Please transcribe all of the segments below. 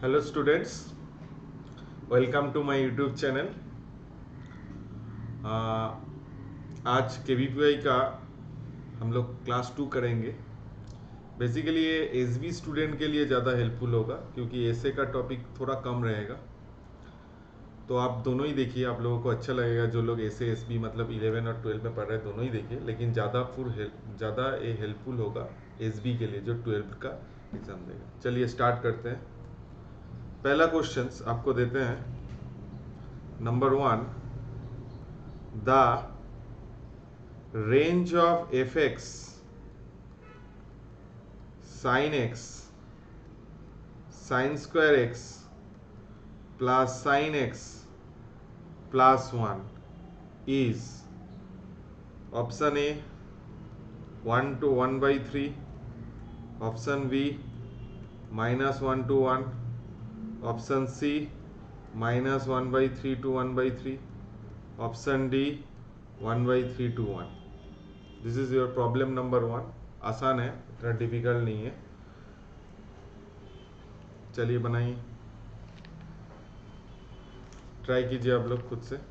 Hello students, welcome to my YouTube channel. आज KVPY का हम लोग क्लास 2 करेंगे। बेसिकली ये एसबी स्टूडेंट के लिए ज़्यादा हेल्पफुल होगा क्योंकि एसए का टॉपिक थोड़ा कम रहेगा। तो आप दोनों ही देखिए, आप लोगों को अच्छा लगेगा। जो लोग एसए एसबी मतलब 11 और 12 में पढ़ रहे हैं दोनों ही देखिए, लेकिन ज़्यादा ये हेल्पफुल होगा एसबी के लिए जो 12 का एग्ज़ाम देगा। चलिए स्टार्ट करते हैं। पहला क्वेश्चन आपको देते हैं। Number 1, the range of fx sin x sin square x plus sin x plus 1 is option A 1 to 1 by 3, option B minus 1 to 1, option C minus 1 by 3 to 1 by 3, option D 1 by 3 to 1। This is your problem number 1। आसान है, इतना difficult नहीं है। चलिए बनाइए, try कीजिए आप लोग खुद से।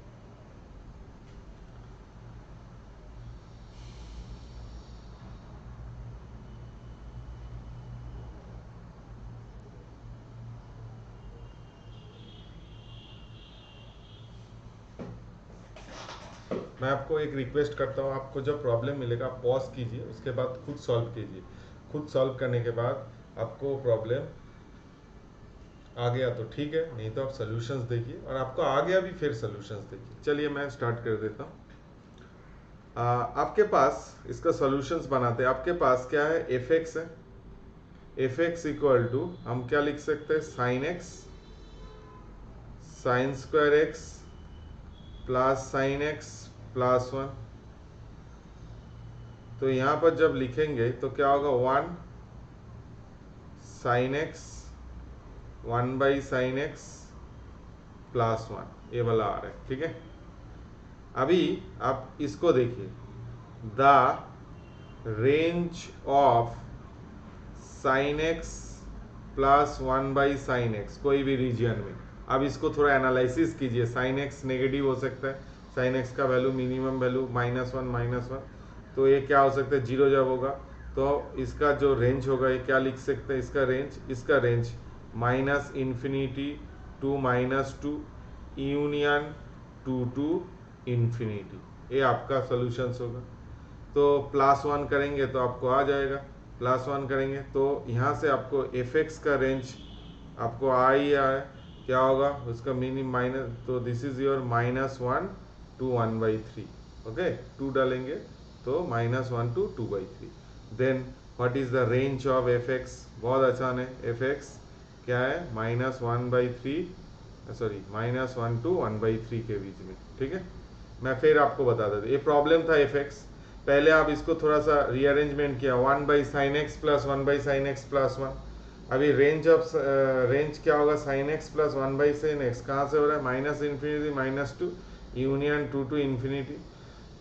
मैं आपको एक रिक्वेस्ट करता हूँ, आपको जब प्रॉब्लम मिलेगा आप पॉज कीजिए, उसके बाद खुद सॉल्व कीजिए। खुद सॉल्व करने के बाद आपको प्रॉब्लम आ गया तो ठीक है, नहीं तो आप सॉल्यूशंस देखिए, और आपको आ गया भी फिर सॉल्यूशंस देखिए। चलिए मैं स्टार्ट कर देता हूँ। आपके पास इसका सॉल्यूशंस बनाते हैं। आपके पास क्या है, एफ एक्स है। एफ एक्स इक्वल टू हम क्या लिख सकते हैं, sine x sine square x plus sine x plus 1। तो यहाँ पर जब लिखेंगे तो क्या होगा, 1 sine x 1 by sine x plus 1, ये वाला आ रहा है। ठीक है, अभी आप इसको देखिए, the range of sine x plus 1 by sine x, कोई भी रीजन में। अब इसको थोड़ा एनालिसिस कीजिए। साइन एक्स नेगेटिव हो सकता है, साइन एक्स का वैल्यू मिनिमम वैल्यू -1, तो ये क्या हो सकता है, 0 जब होगा तो इसका जो रेंज होगा ये क्या लिख सकते हैं, इसका range minus infinity to -2 union 2 to infinity. ये आपका सोल्यूशंस होगा। तो +1 करेंगे तो आपको आ जाएगा, +1 करेंगे तो यहाँ से आपको एफ एक्स का रेंज आपको आ ही आया। क्या होगा उसका मिनिमम माइनस, तो this is your -1 to 1/3। Okay, 2 डालेंगे तो -1 to 2/3। Then what is the range of f x, बहुत आसान है। एफ एक्स क्या है, -1/3, सॉरी -1 to 1/3 के बीच में। ठीक है, मैं फिर आपको बता देता, ये प्रॉब्लम था एफ एक्स। पहले आप इसको थोड़ा सा रीअरेंजमेंट किया, 1 by sine x plus 1 by sine x plus 1। अभी रेंज क्या होगा, sine x plus 1 by sine x कहाँ से हो रहा है, minus infinity -2 union 2 to infinity.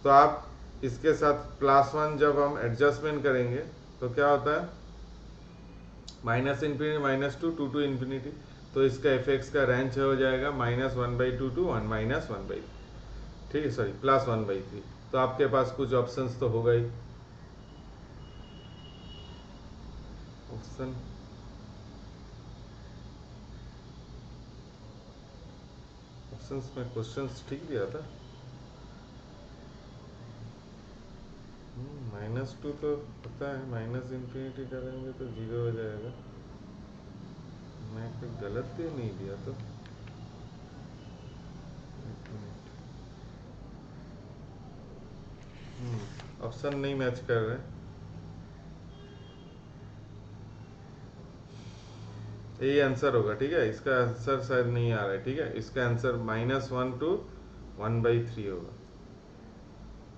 तो आप इसके साथ +1 जब हम एडजस्टमेंट करेंगे तो क्या होता है, माइनस इन्फिनिटी -2 2 टू इन्फिनिटी। तो इसका एफ एक्स का रेंज हो जाएगा -1/2 टू 1 -1/3। ठीक है, सॉरी +1/3। तो आपके पास कुछ ऑप्शंस तो होगा ही। ऑप्शन ऑप्शंस में क्वेश्चंस ठीक दिया था। -2 तो पता है, माइनस इन्फिनिटी करेंगे तो 0 हो जाएगा। मैं कोई गलत भी नहीं दिया तो। ऑप्शन नहीं मैच कर रहे, यही आंसर होगा। ठीक है, इसका आंसर शायद नहीं आ रहा है। ठीक है, इसका आंसर -1 to 1/3 होगा।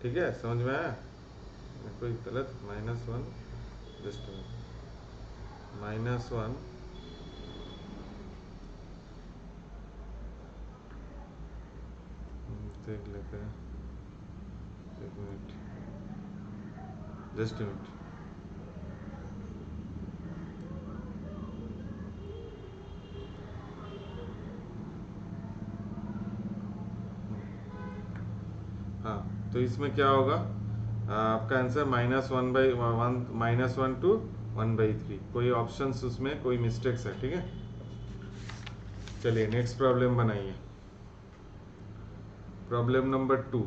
ठीक है, समझ में आया, कोई गलत -1, जस्ट -1 देख लेते हैं, एक मिनट, जस्ट मिनट। तो इसमें क्या होगा, आपका आंसर -1 टू 1/3। कोई ऑप्शंस उसमें कोई मिस्टेक्स है, ठीक है। चलिए नेक्स्ट प्रॉब्लम बनाइए। Problem number 2।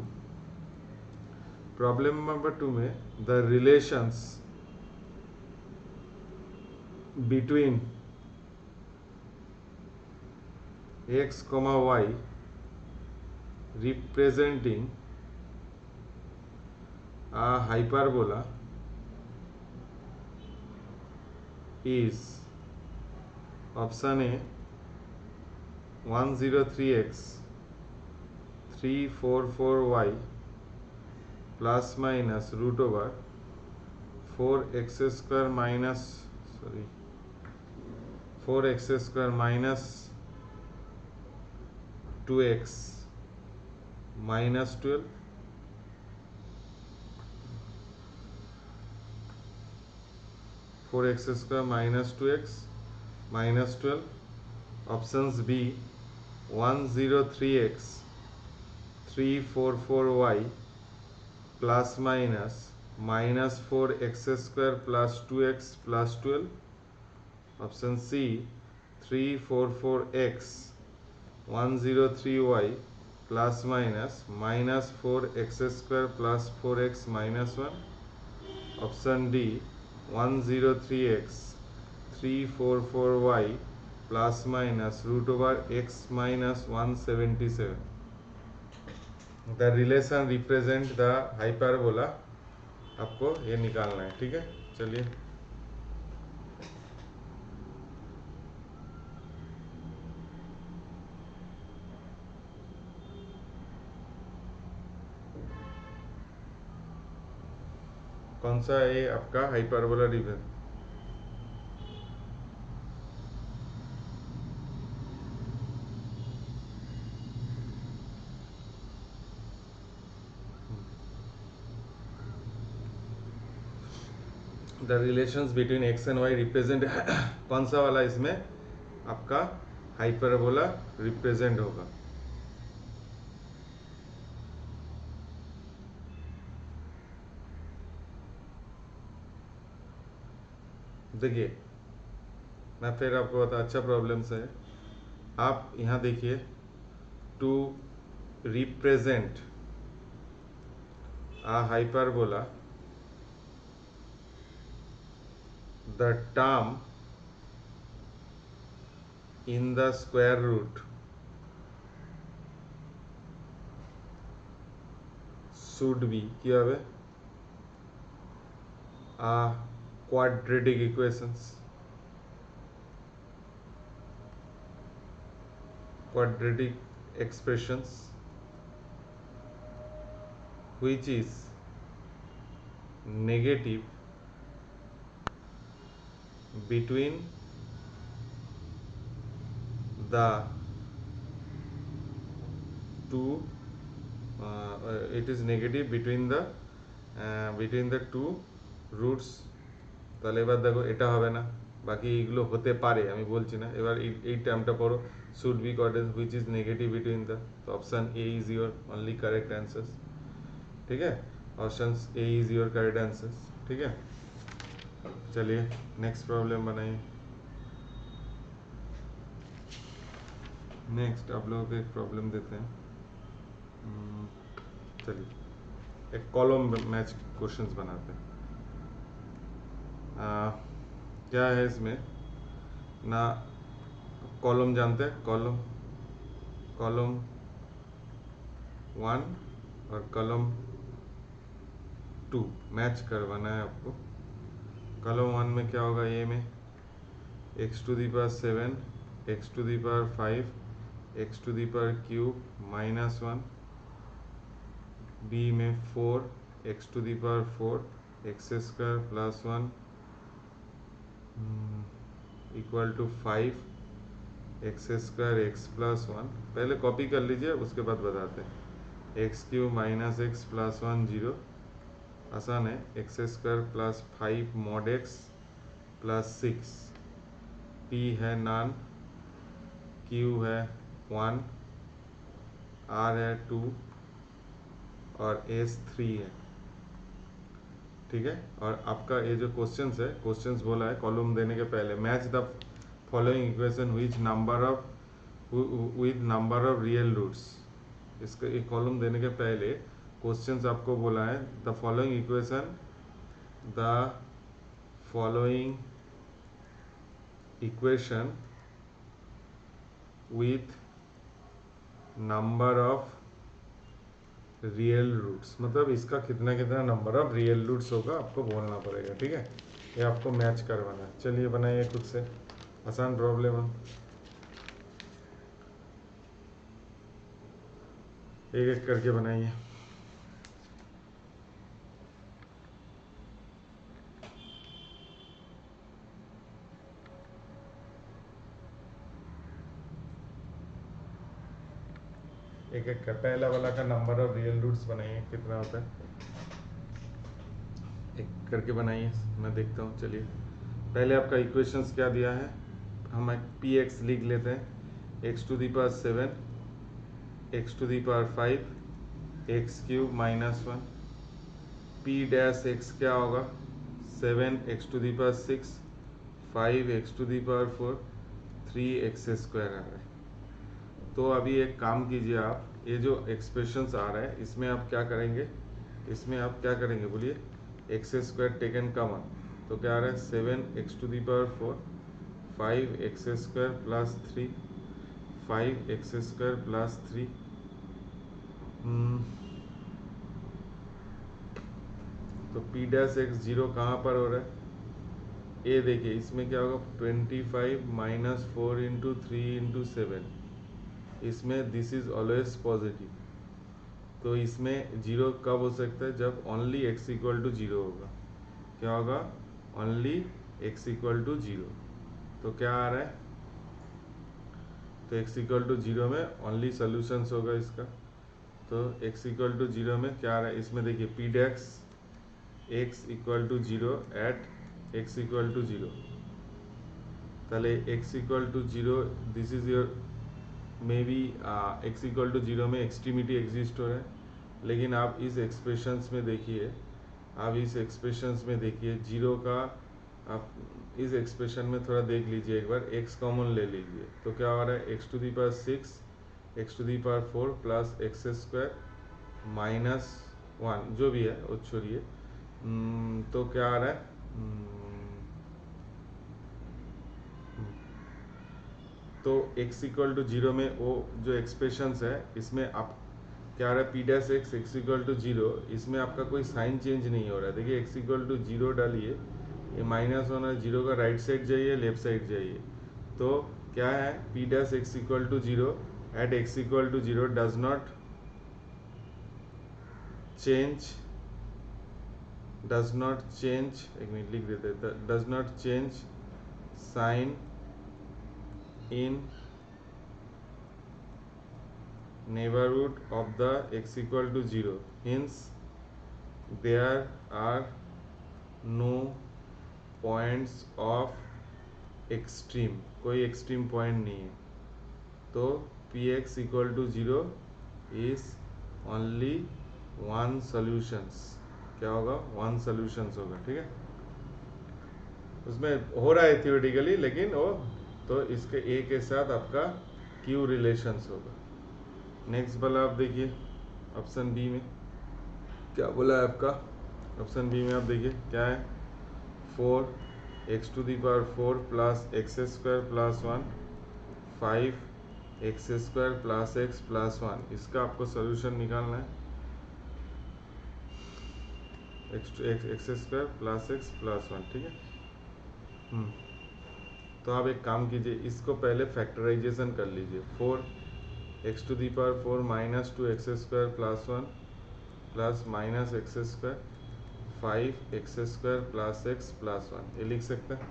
प्रॉब्लम नंबर 2 में the relations between x, y representing a hyperbola is option A 103x 344y plus minus root over 4x square minus 2x minus 12, 4x square minus 2x minus 12. Options B 103x 344y plus minus 4x square plus 2x plus 12. Option C 344x 103y plus minus 4x square plus 4x minus 1. Option D 103x 344y plus minus root over x minus 177. The relation represent the hyperbola, आपको ये निकालना है, ठीक है। चलिए कौन सा है आपका hyperbola relation? The relations between x and y represent कौन सा वाला इसमें आपका हाइपरबोला रिप्रेजेंट होगा? देखिए मैं फिर आपको बता, अच्छा प्रॉब्लम है। आप यहाँ देखिए, to represent a hyperbola, the term in the square root should be কি হবে? a quadratic equations, quadratic expressions which is negative between the two it is negative between the two roots। তাহলে এবার দেখো এটা হবে না, বাকি এইগুলো হতে পারে, আমি বলছি না। এবার এই টার্মটা পড়ো, should be quadrant which is negative between the, তো option A is your only correct answer, ठीक है। Option A is your correct answer, ठीक है। चलिए नेक्स्ट प्रॉब्लम बनाइए। नेक्स्ट आप लोगों को एक प्रॉब्लम देते हैं। चलिए एक कॉलम मैच क्वेश्चंस बनाते हैं। क्या है इसमें ना, कॉलम जानते हैं, कॉलम 1 और कॉलम 2 मैच करवाना है आपको। कॉलम 1 में क्या होगा, ए में x⁻7 x⁵ x³ -1, बी में 4 x⁴ x² +1 equal to 5 x² x +1। पहले कॉपी कर लीजिए, उसके बाद बताते हैं। x³ - x +1 0, आसान है। x² +5 mod x +6, p है नॉन, q है 1, r है 2, और एस 3 है, ठीक है। और आपका ये जो क्वेश्चंस है, क्वेश्चंस बोला है कॉलम देने के पहले match the following equation which number of with number of real roots. इसका एक कॉलम देने के पहले क्वेश्चंस आपको बोला है the following equation, the following equation with number of real roots, मतलब इसका कितना कितना नंबर ऑफ रियल रूट्स होगा आपको बोलना पड़ेगा, ठीक है। ये आपको मैच करवाना है। चलिए बनाइए खुद से, आसान प्रॉब्लम है, एक एक करके बनाइए। एक एक कर, पहला वाला का नंबर ऑफ रियल रूट्स बनाइए, कितना होता है, एक करके बनाइए, मैं देखता हूँ। चलिए पहले आपका इक्वेशंस क्या दिया है, हम एक पी एक्स लिख लेते हैं, X to the power 7, x to the power 5, X cube minus 1, P dash X क्या होगा, 7 x to the power 6, 5 X to the power 4, 3 X square आ रहा है। तो अभी एक काम कीजिए आप, ये जो एक्सप्रेशंस आ रहा है इसमें आप क्या करेंगे, इसमें आप क्या करेंगे बोलिए, एक्स स्क्वायर टेकन कॉमन, तो क्या आ रहा है 7 x to the power 4, 5 x square plus 3, 5 x square plus 3, तो पी डैश एक्स जीरो कहाँ पर हो रहा है, ये देखिए इसमें क्या होगा 25 माइनस 4 इंटू 3 इंटू 7, इसमें दिस इज ऑलवेज पॉजिटिव, तो इसमें जीरो कब हो सकता है, जब only x equal to zero होगा। क्या होगा, only x equal to zero, तो क्या आ रहा है, तो एक्स इक्वल टू जीरो में ओनली सोल्यूशंस होगा इसका, तो एक्स इक्वल टू जीरो में क्या आ रहा है, इसमें देखिए P dx x equal to zero at x equal to zero, ताहले x equal to zero this is your maybe x equal to zero में एक्सट्रीमिटी एग्जिस्ट हो रहा है, लेकिन आप इस एक्सप्रेशंस में देखिए, आप इस एक्सप्रेशंस में देखिए जीरो का, आप इस एक्सप्रेशन में थोड़ा देख लीजिए एक बार, एक्स कॉमन ले लीजिए, तो क्या हो रहा है x to the power 6 x to the power 4 plus x square minus 1 जो भी है वो छोड़िए, तो क्या आ रहा है, तो x इक्वल टू जीरो में वो जो एक्सप्रेशंस है इसमें आप क्या आ रहा है, p dash x x equal to zero, इसमें आपका कोई साइन चेंज नहीं हो रहा है। देखिए एक्स इक्वल टू जीरो डालिए, ये माइनस होना, जीरो का राइट साइड जाइए लेफ्ट साइड जाइए, तो क्या है p dash x equal to zero at x equal to zero does not change, एक मिनट लिख देते, does not change sine in neighborhood of the x equal to 0, hence there are no points of extreme, कोई extreme point नहीं है, तो px equal to 0 is only one solutions, क्या होगा, one solutions होगा, ठीक है। उसमें हो रहा है थियोरेटिकली, लेकिन वो तो इसके ए के साथ आपका क्यू रिलेशंस होगा। नेक्स्ट वाला आप देखिए, ऑप्शन बी में क्या बोला है आपका, ऑप्शन बी में आप देखिए क्या है, 4 x to the power 4 plus x square plus 1, 5 x square plus x plus 1, इसका आपको सोल्यूशन निकालना है, x square plus x plus 1, ठीक है। तो आप एक काम कीजिए, इसको पहले फैक्टराइजेशन कर लीजिए, 4 x to the power 4 minus 2 x square plus 1 plus minus x square 5 x square plus x plus 1, ये लिख सकते हैं।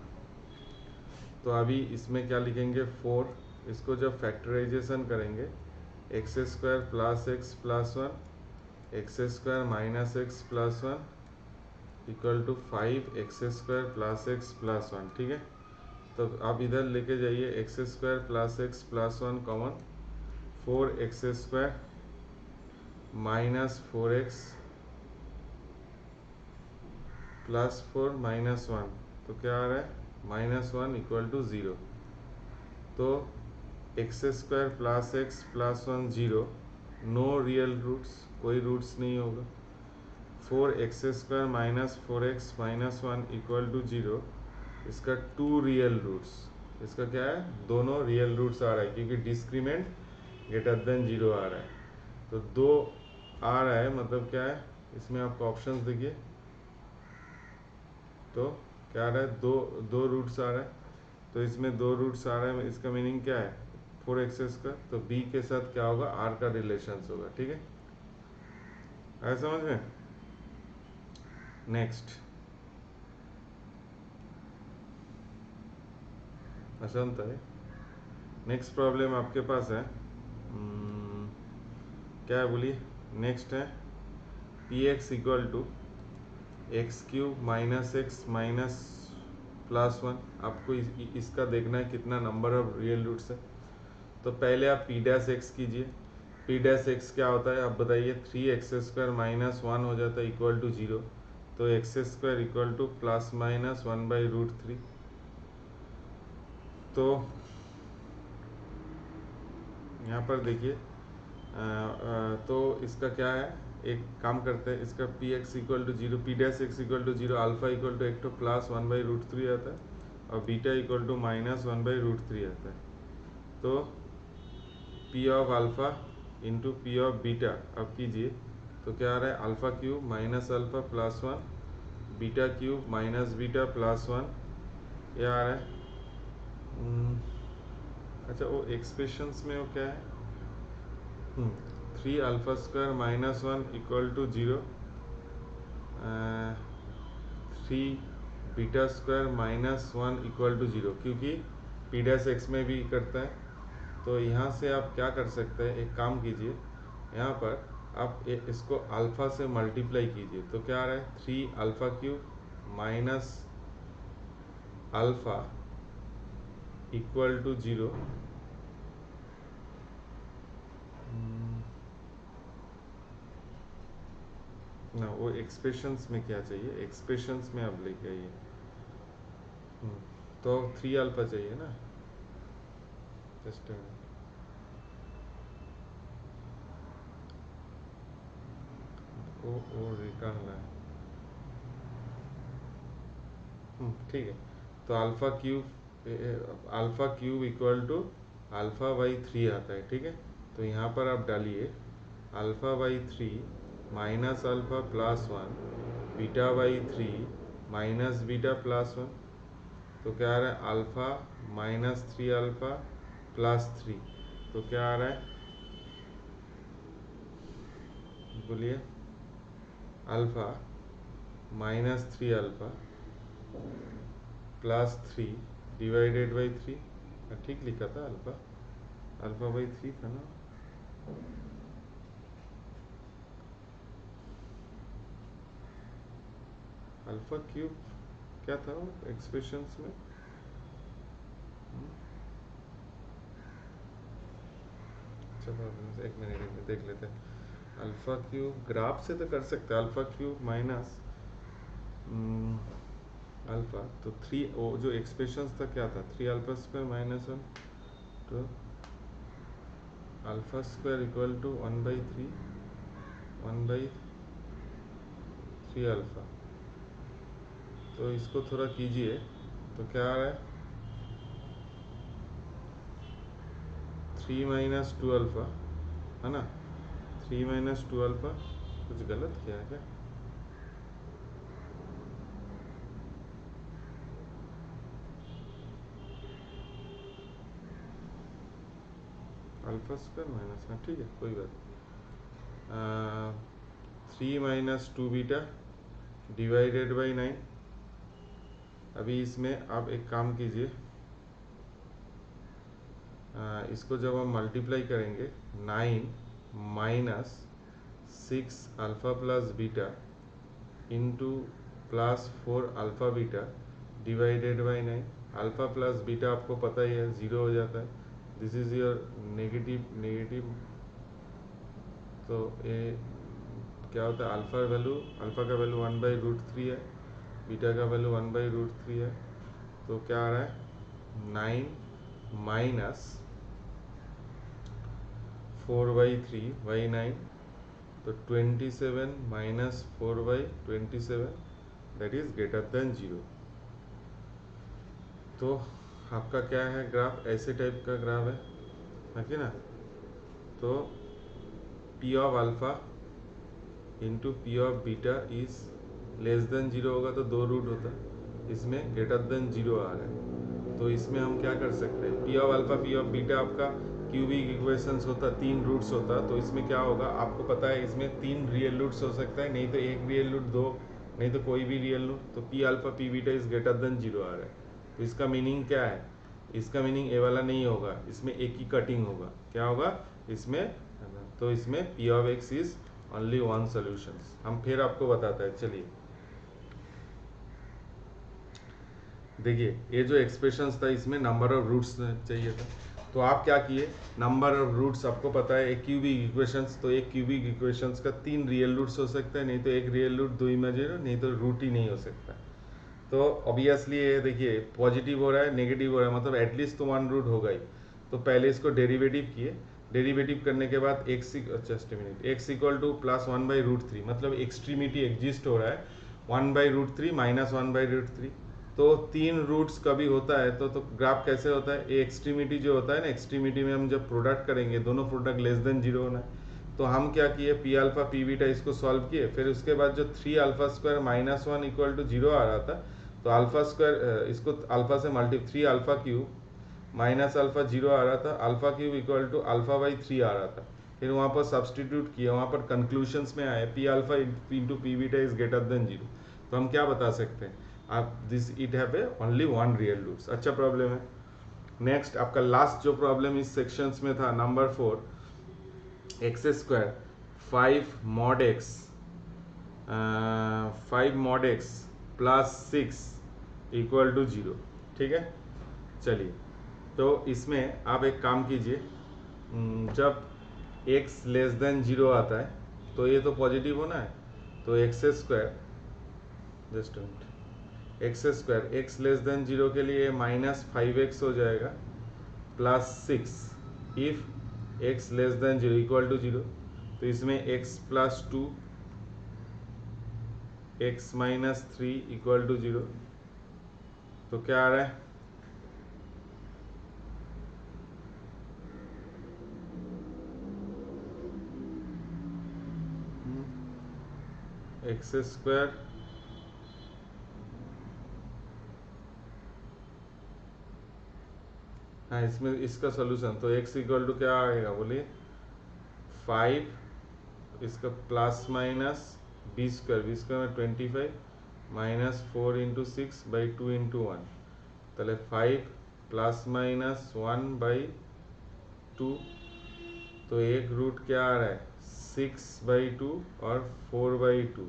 तो अभी इसमें क्या लिखेंगे, 4, इसको जब फैक्टराइजेशन करेंगे, x square plus x square minus x plus 1 equal to 5 x square plus 1, ठीक है। तो आप इधर लेके जाइए x square plus x plus 1 common, 4 x square -4x +4 -1, तो क्या आ रहा है -1 = 0। तो x² + x + 1 0, no real roots, कोई रूट्स नहीं होगा। 4x² - 4x - 1 = 0, इसका 2 रियल रूट्स, इसका क्या है, दोनों रियल रूट्स आ रहा है क्योंकि डिस्क्रीमेंट > 0 आ रहा है। तो 2 आ रहा है, मतलब क्या है, इसमें आपको ऑप्शंस देखिए, तो क्या आ रहा है, दो रूट्स आ रहा है। तो इसमें 2 रूट्स आ रहा है, इसका मीनिंग क्या है, 4x², तो b के साथ क्या होगा, r का रिलेशंस होगा। ठीक है, आया समझ में। नेक्स्ट आसान था। नेक्स्ट प्रॉब्लम आपके पास है, क्या है बोलिए। नेक्स्ट है px = x³ - x -+1। आपको इसका देखना है कितना नंबर ऑफ रियल रूट्स है। तो पहले आप p' कीजिए। p' क्या होता है आप बताइए। 3x² - 1 हो जाता है = 0। तो x² = ±1/√3। तो यहाँ पर देखिए, तो इसका क्या है, एक काम करते हैं, इसका px = 0, p' = 0, अल्फा = एक तो +1/√3 आता है और बीटा = -1/√3 आता है। तो p of alpha into p of beta अब कीजिए, तो क्या आ रहा है, α³ -α +1, β³ -β +1, ये आ रहा है। अच्छा, वो एक्सप्रेशंस में वो क्या है, 3α² - 1 = 0, 3β² - 1 = 0, क्योंकि p' में भी करता है। तो यहाँ से आप क्या कर सकते हैं, एक काम कीजिए, यहाँ पर आप इसको अल्फ़ा से मल्टीप्लाई कीजिए, तो क्या आ रहा है, 3α³ - अल्फ़ा = 0। ना वो एक्सप्रेशंस में क्या चाहिए, एक्सप्रेशंस में आप लेके आइए। तो 3α चाहिए ना, जस्ट वो निकालना है। ठीक है, तो α³ = आता है। ठीक है, तो यहाँ पर आप डालिए α/3 -α +1, β/3 -β +1। तो क्या आ रहा है, अल्फा -3α +3, तो क्या आ रहा है, बोलिए, अल्फा -3α +3 / 3। ठीक लिखा था, α/3 था ना। α³ क्या था एक्सप्रेशंस में, चलो एक मिनट देख लेते हैं। α³ ग्राफ से तो कर सकते हैं, α³ माइनस अल्फा, तो 3, वो जो एक्सप्रेशंस था क्या था, 3α² - 1, तो α² = 1/3 तो इसको थोड़ा कीजिए, तो क्या आ रहा है, 3 - 2α, है ना, 3 - 2α। कुछ गलत किया है क्या, α² माइनस, हाँ ठीक है, कोई बात। 3 - 2β / 9। अभी इसमें आप एक काम कीजिए, इसको जब हम मल्टीप्लाई करेंगे, 9 - 6α + β into +4 alpha beta / 9। Alpha plus beta आपको पता ही है 0 हो जाता है। दिस इज योर नेगेटिव तो ये क्या होता है, अल्फा का वैल्यू 1/√3 है, बीटा का वैल्यू 1/√3 है, तो क्या आ रहा है 9 माइनस 4/3 बाई 9, तो 27 minus 4/27 that is greater than 0। तो आपका क्या है ग्राफ, ऐसे टाइप का ग्राफ है कि ना। तो P of alpha into P of beta is less than 0 होगा तो 2 रूट होता है, इसमें ग्रेटर देन 0 आ रहा है। तो इसमें हम क्या कर सकते हैं, P of alpha P of beta आपका क्यूबिक इक्वेशंस होता, 3 रूट्स होता, तो इसमें क्या होगा आपको पता है, इसमें 3 रियल रूट्स हो सकता है, नहीं तो 1 रियल रूट, 2 नहीं तो कोई भी रियल रूट। तो P alpha p beta is greater than 0 आ रहा है। तो इसका मीनिंग क्या है, इसका मीनिंग ए वाला नहीं होगा, इसमें एक ही कटिंग होगा। क्या होगा इसमें, तो इसमें P of x is only one solution. हम फिर आपको बताते हैं, चलिए देखिए, ये जो एक्सप्रेशंस था इसमें नंबर ऑफ रूट्स चाहिए था, तो आप क्या किए, नंबर ऑफ रूट्स आपको पता है एक क्यूबिक इक्वेशंस, तो एक क्यूबिक इक्वेशंस का 3 रियल रूट्स हो सकता है, नहीं तो एक रियल रूट, 2 इमेजिनरी, नहीं तो रूट ही नहीं हो सकता। तो ऑब्वियसली ये देखिए पॉजिटिव हो रहा है, नेगेटिव हो रहा है, मतलब एटलीस्ट तो 1 रूट होगा ही। तो पहले इसको डेरिवेटिव किए, डेरिवेटिव करने के बाद एक्स इक्वल टू प्लस 1/√3, मतलब एक्सट्रीमिटी एग्जिस्ट हो रहा है 1/√3 माइनस 1/√3। तो 3 रूट्स कभी होता है तो ग्राफ कैसे होता है, ये एक्सट्रीमिटी जो होता है ना, एक्सट्रीमिटी में हम जब प्रोडक्ट करेंगे, दोनों प्रोडक्ट लेस देन 0 होना है। तो हम क्या किए, पी अल्फा पी बीटा इसको सॉल्व किए, फिर उसके बाद जो 3 alpha square minus 1 equal to 0 आ रहा था, तो अल्फा स्क्वायर इसको अल्फा से multi 3 alpha cube minus alpha 0 आ रहा था, अल्फा क्यूब इक्वल टू अल्फा/3 आ रहा था। फिर वहाँ पर सब्सटीट्यूट किया, वहाँ पर कंक्लूशंस में आए p alpha into p beta is greater than 0। तो हम क्या बता सकते हैं, आप this it have a only 1 real roots. अच्छा प्रॉब्लम है। नेक्स्ट आपका लास्ट जो प्रॉब्लम इस सेक्शंस में था, number 4, x square 5 mod x 5 mod x plus 6 equal to 0। ठीक है, चलिए तो इसमें आप एक काम कीजिए, जब x लेस देन 0 आता है तो ये तो पॉजिटिव होना है, तो x square just x less than 0 के लिए -5x हो जाएगा plus 6 if x less than 0 equal to 0। तो इसमें x plus 2 x minus 3 equal to 0। तो क्या आ रहा है, एक्स स्क्वायर हाँ, इसमें इसका सोल्यूशन तो x इक्वल टू क्या आएगा बोलिए, 5 इसका प्लस माइनस b² में 25 माइनस 4 इंटू 6/2 इंटू 1, তাহলে 5 प्लस माइनस 1/2, तो एक रूट क्या आ रहा है 6/2 और 4/2,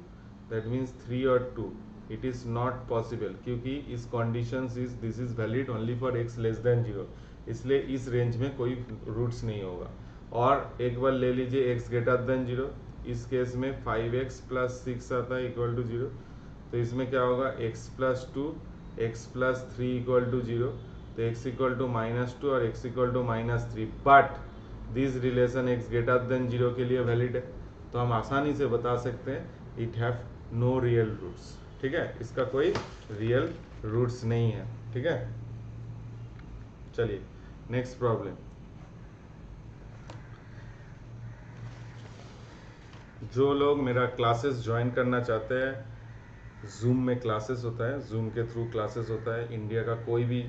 दैट मीन्स 3 और 2। इट इज़ नॉट पॉसिबल, क्योंकि इस condition this is valid only for x less than 0, इसलिए इस रेंज में कोई रूट्स नहीं होगा। और एक बार ले लीजिए x ग्रेटर देन 0, इस केस में 5x प्लस 6 आता है इक्वल टू 0, तो इसमें क्या होगा x plus 2 x plus 3 equal to 0, तो x इक्वल टू -2 और x equal to -3, but this relation x greater than 0 के लिए वैलिड है। तो हम आसानी से बता सकते हैं it have no real roots. ठीक है, इसका कोई रियल रूट्स नहीं है। ठीक है, चलिए नेक्स्ट प्रॉब्लम। जो लोग मेरा क्लासेस ज्वाइन करना चाहते हैं, जूम में क्लासेस होता है, जूम के थ्रू क्लासेस होता है, इंडिया का कोई भी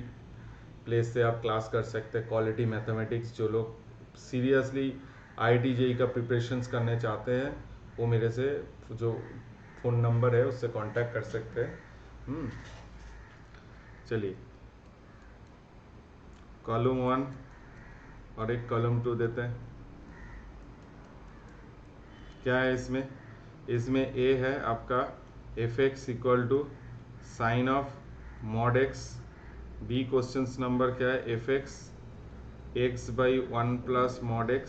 प्लेस से आप क्लास कर सकते हैं। क्वालिटी मैथमेटिक्स, जो लोग सीरियसली IIT-JEE का प्रिपरेशंस करने चाहते हैं, वो मेरे से जो फ़ोन नंबर है उससे कांटेक्ट कर सकते हैं। चलिए कॉलम 1 और एक कॉलम 2 देते हैं। क्या है इसमें A है आपका fx equal to sine of mod x। B question number क्या है, fx x/1 plus mod x।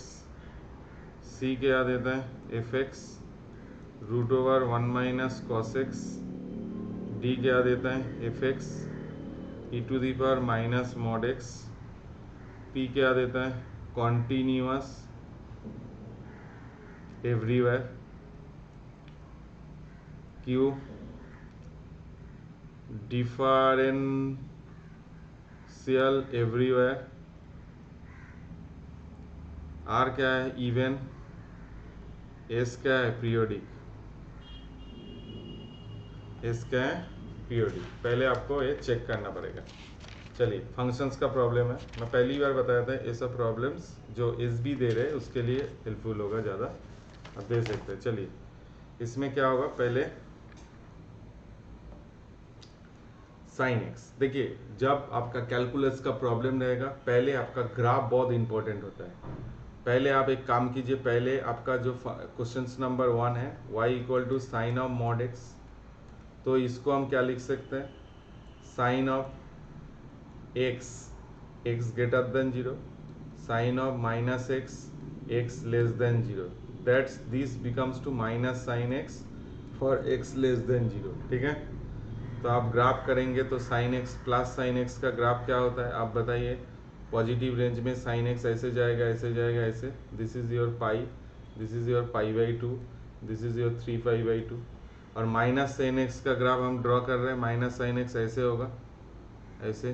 C क्या देता है f x root over 1 minus cos x, D क्या देता है f x e to the power minus mod x, P क्या देता है continuous everywhere, Q differential everywhere, R क्या है इवन, एस क्या है पीरियोडिक, एस क्या है पीरियोडिक। पहले आपको ये चेक करना पड़ेगा। चलिए फंक्शंस का प्रॉब्लम है, मैं पहली बार बताया था ये सब प्रॉब्लम्स जो एस बी दे रहे हैं उसके लिए हेल्पफुल होगा ज़्यादा, आप दे सकते हैं। चलिए इसमें क्या होगा, पहले साइन एक्स। देखिए जब आपका कैलकुलस का प्रॉब्लम रहेगा पहले आपका ग्राफ बहुत इंपॉर्टेंट होता है। पहले आप एक काम कीजिए, पहले आपका जो क्वेश्चन नंबर 1 है y equal to sine of mod x, तो इसको हम क्या लिख सकते हैं sine of x x greater than 0, sine of minus x less than 0, that's this becomes to minus sine x for x less than 0। ठीक है, तो आप ग्राफ करेंगे तो sine x plus sine x का ग्राफ क्या होता है आप बताइए। पॉजिटिव रेंज में साइन एक्स ऐसे जाएगा ऐसे जाएगा ऐसे, this is your pi, this is your pi by 2, this is your 3 pi by 2। और माइनस साइन एक्स का ग्राफ हम ड्रॉ कर रहे हैं, माइनस साइन एक्स ऐसे होगा ऐसे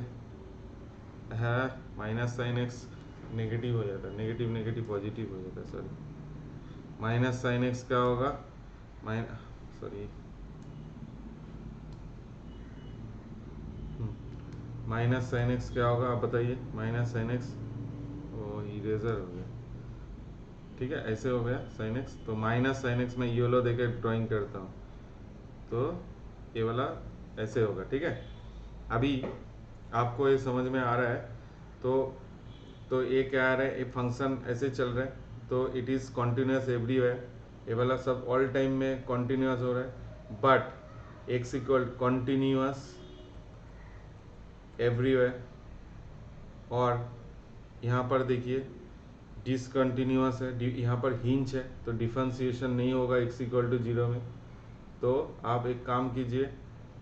है, माइनस साइन एक्स नेगेटिव हो जाता है, नेगेटिव नेगेटिव पॉजिटिव हो जाता है, सॉरी माइनस साइन एक्स क्या होगा सॉरी माइनस साइन एक्स क्या होगा आप बताइए, माइनस साइन एक्स वो इरेजर हो गया, ठीक है ऐसे हो गया साइन एक्स, तो माइनस साइन एक्स मैं योलो देकर ड्राइंग करता हूँ तो ये वाला ऐसे होगा। ठीक है, अभी आपको ये समझ में आ रहा है तो ये क्या आ रहा है, ये फंक्शन ऐसे चल रहा है तो इट इज़ कॉन्टिन्यूस एवरीवेयर, ये वाला सब ऑल टाइम में कॉन्टिन्यूस हो रहा है, but x equal continuous everywhere. और यहाँ पर देखिए डिसकंटिन्यूअस है, यहाँ पर हिंच है तो डिफरेंशिएशन नहीं होगा एक्स इक्वल टू 0 में। तो आप एक काम कीजिए,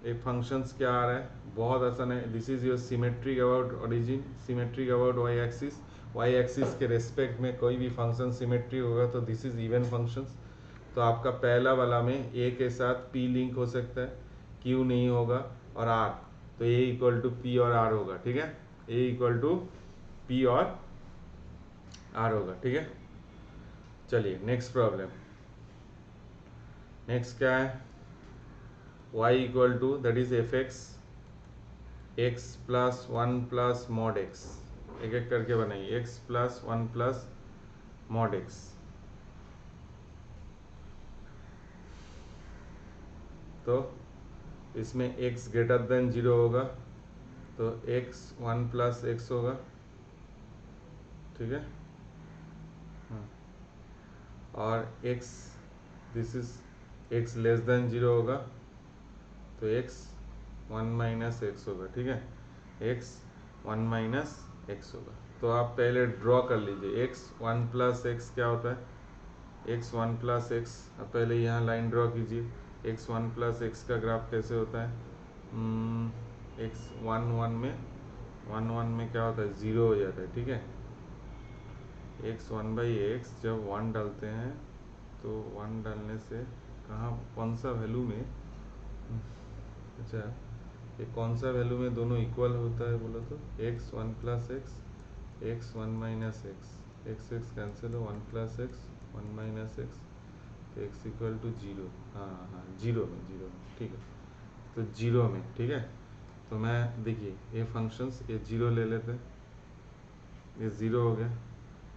एक फंक्शंस क्या आ रहा है बहुत आसान है, this is your symmetric about origin, symmetric about y axis के रेस्पेक्ट में कोई भी फंक्शन सिमेट्रिक होगा तो दिस इज इवन फंक्शंस। तो आपका पहला वाला में ए के साथ पी लिंक हो सकता है, क्यू नहीं होगा, और आर, तो ए इक्वल टू पी और आर होगा। ठीक है, ए इक्वल टू पी और आर होगा। ठीक है, चलिए नेक्स्ट प्रॉब्लम, नेक्स्ट क्या है y equal to that is f x x plus 1 plus mod x, एक एक करके बनाइए, x plus 1 plus mod x. तो इसमें x ग्रेटर देन 0 होगा तो x 1 प्लस एक्स होगा। ठीक है, हाँ। और x this is x less than 0 होगा तो x 1 माइनस एक्स होगा। ठीक है, x 1 माइनस एक्स होगा। तो आप पहले ड्रॉ कर लीजिए, x 1 प्लस एक्स क्या होता है x 1 प्लस एक्स, अब पहले यहाँ लाइन ड्रॉ कीजिए, x 1 प्लस एक्स का ग्राफ कैसे होता है, x 1 1 में क्या होता है 0 हो जाता है। ठीक है, x 1 बाई एक्स जब 1 डालते हैं तो 1 डालने से कहाँ कौन सा वैल्यू में, अच्छा ये कौन सा वैल्यू में दोनों इक्वल होता है बोलो तो, x 1 plus x x 1 minus x, x x cancel हो, 1 प्लस एक्स 1 माइनस एक्स, तो x इक्वल टू 0, हाँ हाँ 0 में ठीक है, तो 0 में। ठीक है, तो मैं देखिए ये फंक्शंस ये 0 ले लेते हैं, ये 0 हो गया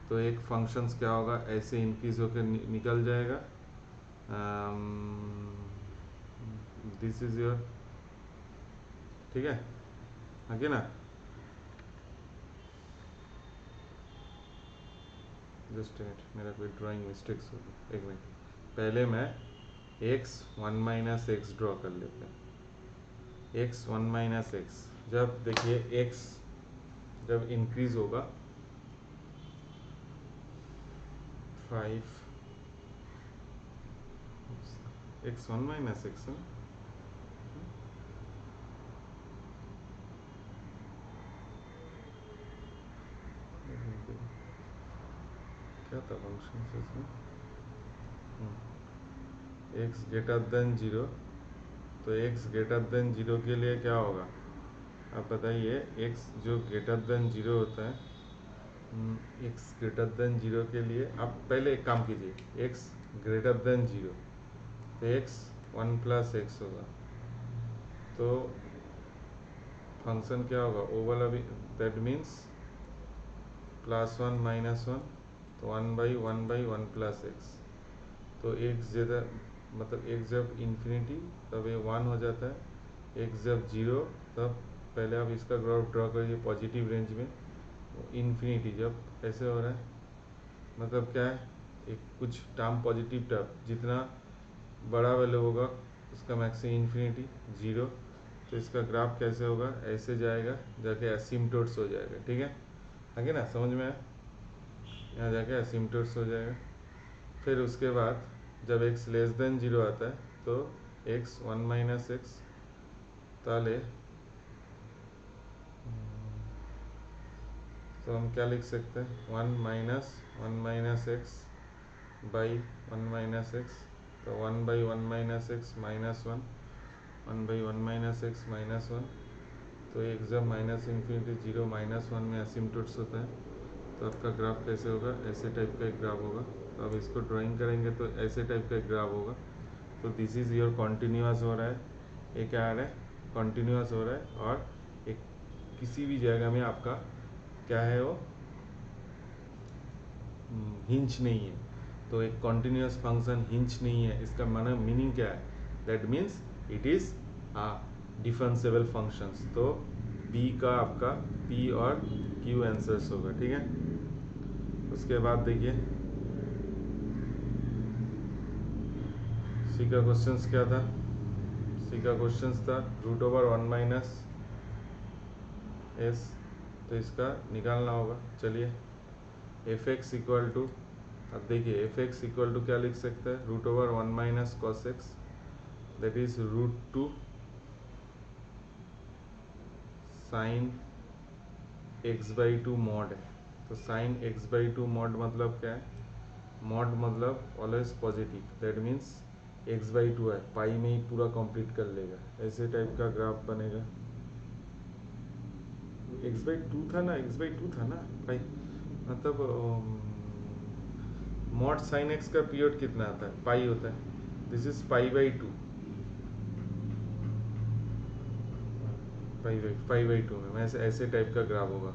तो एक फंक्शंस क्या होगा ऐसे इंक्रीज होकर निकल जाएगा, दिस इज योर, ठीक है आगे ना, जस्ट मिनट मेरा कोई ड्राइंग मिस्टेक्स होगी, एक मिनट, पहले मैं x 1 माइनस एक्स ड्रॉ कर लेते हैं, x 1 माइनस एक्स, जब देखिए x जब इंक्रीज होगा 5 x1 माइनस x है, क्या था फंक्शन से इसमें, x ग्रेटर देन 0, तो x ग्रेटर देन 0 के लिए क्या होगा आप बताइए। x जो ग्रेटर देन 0 होता है, x ग्रेटर देन 0 के लिए आप पहले एक काम कीजिए, x ग्रेटर देन 0 तो x 1 प्लस एक्स होगा, तो फंक्शन क्या होगा ओ वाला भी, दैट मीन्स +1 -1, तो 1/1 प्लस एक्स, तो x ज़्यादा मतलब x जब इन्फिनिटी तब ये 1 हो जाता है, x जब 0 तब पहले आप इसका ग्राफ ड्रॉ करिए पॉजिटिव रेंज में, इन्फिनिटी जब ऐसे हो रहा है मतलब क्या है, एक कुछ टर्म पॉजिटिव टर्म जितना बड़ा वैल्यू होगा उसका मैक्सिमम इन्फिनिटी 0, तो इसका ग्राफ कैसे होगा, ऐसे जाएगा जाके एसिम्पटोट्स हो जाएगा। ठीक है, आगे ना समझ में आया, यहाँ जाके एसिम्पटोट्स हो जाएगा। फिर उसके बाद जब x लेस देन 0 आता है तो x 1 माइनस एक्स, ताले तो हम क्या लिख सकते हैं 1 minus x by 1 minus x, तो 1/1 माइनस एक्स -1, 1/1 माइनस एक्स -1, तो एक जब माइनस इन्फिनिटी 0 -1 में एसिम्पटोट्स होता है, तो आपका ग्राफ कैसे होगा, ऐसे टाइप का एक ग्राफ होगा। तो अब इसको ड्राइंग करेंगे तो ऐसे टाइप का एक ग्राफ होगा। तो दिस इज़ योर कॉन्टिन्यूस हो रहा है, ये क्या आ रहा है कॉन्टिन्यूस हो रहा है, और एक किसी भी जगह में आपका क्या है वो हिंच नहीं है, तो एक कॉन्टिन्यूस फंक्शन हिंच नहीं है, इसका माना मीनिंग क्या है, that means it is differentiable functions. तो p का आपका p और q आंसर्स होगा। ठीक है, उसके बाद देखिए c का क्वेश्चंस क्या था, c का क्वेश्चंस था √1 माइनस s, तो इसका निकालना होगा। चलिए f(x) इक्वल टू, अब देखिए f(x) इक्वल टू क्या लिख सकते हैं, √1 minus cos x, that is √2 sin x/2 mod है। तो sin x/2 मॉड मतलब क्या है, मॉड मतलब always positive, that means x/2 है, पाई में ही पूरा कंप्लीट कर लेगा, ऐसे टाइप का ग्राफ बनेगा। x/2 था ना, x/2 था ना पाई, मतलब मॉड साइन एक्स का पीरियड कितना आता है, पाई होता है, दिस इज π/2, π/2 में वैसे ऐसे टाइप का ग्राफ होगा,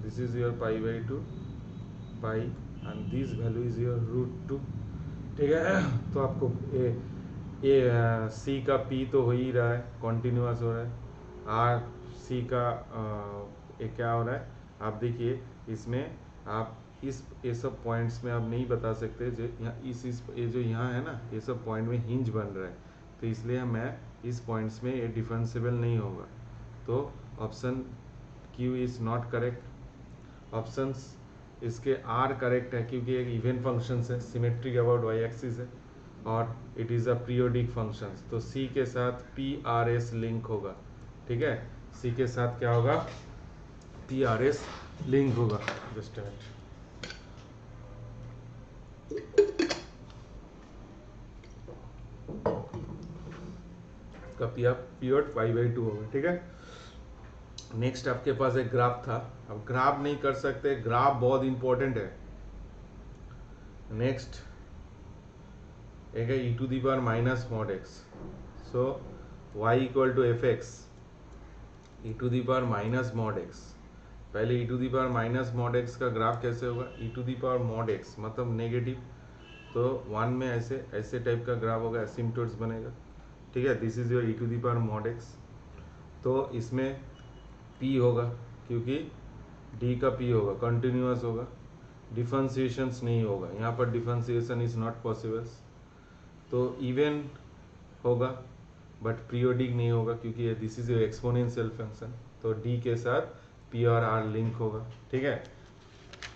this is your π/2 pi and this value is your √2। ठीक है, तो आपको ये सी का पी तो हो ही रहा है, कॉन्टिन्यूस हो रहा है, आर सी का ये क्या हो रहा है, आप देखिए इसमें आप इस ये सब पॉइंट्स में आप नहीं बता सकते जो यहाँ इस ये जो यहाँ है ना, ये सब पॉइंट में हिंज बन रहा है, तो इसलिए मैं इस पॉइंट्स में ये डिफरेंशिएबल नहीं होगा, तो option Q is not correct. Options इसके आर करेक्ट है क्योंकि एक इवन फंक्शन है, सिमेट्रिक अबाउट वाई एक्सिस है, और it is a periodic functions, तो सी के साथ पी आर एस लिंक होगा। ठीक है, सी के साथ क्या होगा, पी आर एस लिंक होगा। जस्ट का पीरियड π/2 होगा। ठीक है, नेक्स्ट आपके पास एक ग्राफ था, अब ग्राफ नहीं कर सकते, ग्राफ बहुत इंपॉर्टेंट है। नेक्स्ट एक है e⁻⁻x, so y equal to f(x) e⁻⁻x, पहले e⁻⁻x का ग्राफ कैसे होगा, e⁻x मतलब नेगेटिव, तो 1 में ऐसे टाइप का ग्राफ होगा, एसिम्पटोट्स बनेगा। ठीक है, दिस इज योर e⁻⁻x, तो इसमें p होगा क्योंकि d का p होगा, कंटिन्यूस होगा, डिफरेंशिएशंस नहीं होगा, यहाँ पर डिफरेंशिएशन इज नॉट पॉसिबल, तो इवन होगा बट पीरियोडिक नहीं होगा क्योंकि दिस इज एक्सपोनेंशियल फंक्शन, तो d के साथ p और r लिंक होगा। ठीक है,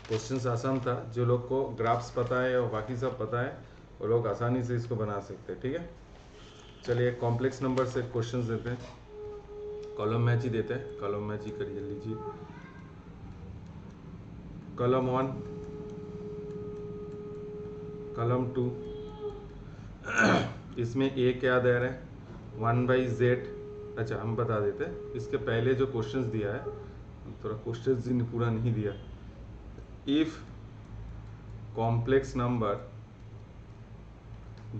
क्वेश्चंस आसान था, जो लोग को ग्राफ्स पता है और बाकी सब पता है वो लोग आसानी से इसको बना सकते हैं। ठीक है। चलिए कॉम्प्लेक्स नंबर से क्वेश्चंस देते हैं, कॉलम मैच ही देते हैं, कॉलम मैच ही करिए लीजिए। कॉलम 1, कॉलम 2, इसमें ए क्या दे रहे हैं, 1/z। अच्छा हम बता देते हैं, इसके पहले जो क्वेश्चंस दिया है, थोड़ा क्वेश्चंस पूरा नहीं दिया। If complex number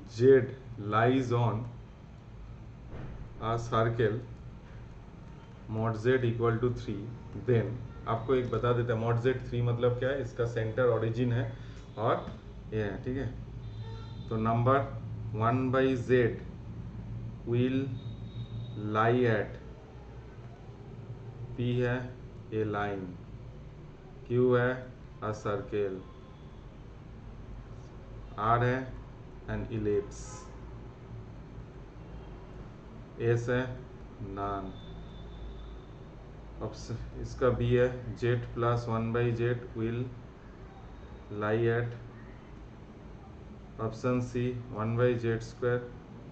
z lies on a circle mod z equal to 3, then आपको एक बता देता है mod z 3 मतलब क्या है, इसका सेंटर ओरिजिन है और ये है, ठीक है। तो number 1/z will lie at, p है ए लाइन, q है अ सर्केल, r है एन इलिप्स, s है नॉन। ऑप्शन इसका बी है z plus 1/z will lie at, option C 1/z²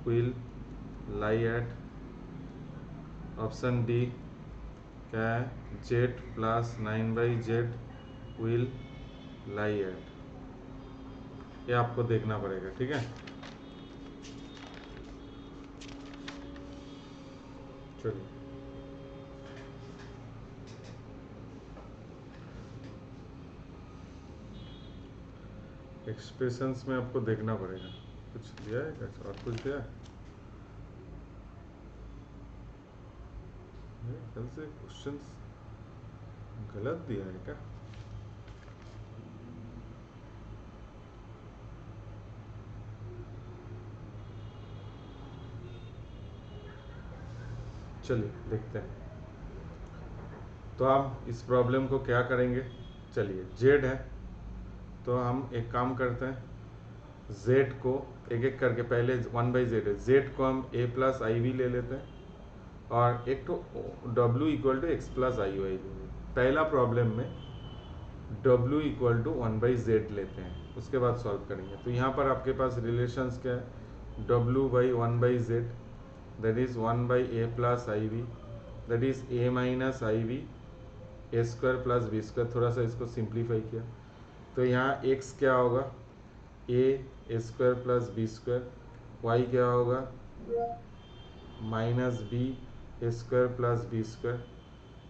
will lie at, option D क्या है z plus 9/z will lie at. ये आपको देखना पड़ेगा, ठीक है। चलिए एक्सप्रेशंस में आपको देखना पड़ेगा, कुछ दिया है क्या और कुछ दिया है, कल से क्वेश्चंस गलत दिया है क्या। चलिए देखते हैं। तो आप इस प्रॉब्लम को क्या करेंगे, चलिए z है तो हम एक काम करते हैं, z को एक एक करके, पहले 1/z है, z को हम a प्लस आई वी ले लेते हैं और एक तो w equal to x plus i y ले लेते हैं। पहला प्रॉब्लम में w इक्वल टू 1/z लेते हैं, उसके बाद सॉल्व करेंगे। तो यहाँ पर आपके पास रिलेशंस क्या है, w/1/z that is 1/a plus i v that is a minus i v a square plus B square. थोड़ा सा इसको सिंप्लीफाई किया तो यहाँ x क्या होगा, a square plus B square, y क्या होगा minus b square plus B square.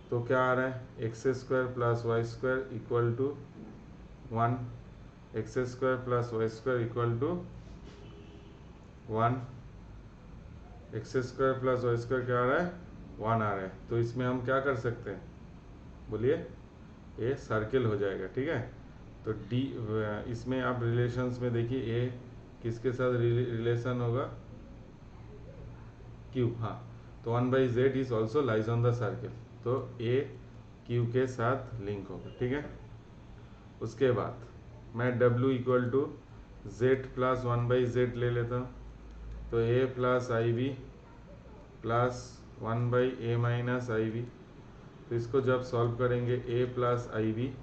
तो क्या आ रहा है, x square plus Y square equal to 1, x square plus Y square equal to 1, x square plus Y square क्या आ रहा है 1 आ रहा है। तो इसमें हम क्या कर सकते हैं, बोलिए, ये सर्किल हो जाएगा, ठीक है। तो डी इसमें आप रिलेशंस में देखिए ए किसके साथ रिलेशन होगा, क्यू, हाँ। तो 1/z is also lies on the circle, तो ए क्यू के साथ लिंक होगा, ठीक है। उसके बाद मैं w equal to z plus 1/z ले लेता हूँ, तो a plus i v plus 1/a minus i v. तो इसको जब सॉल्व करेंगे a plus i v,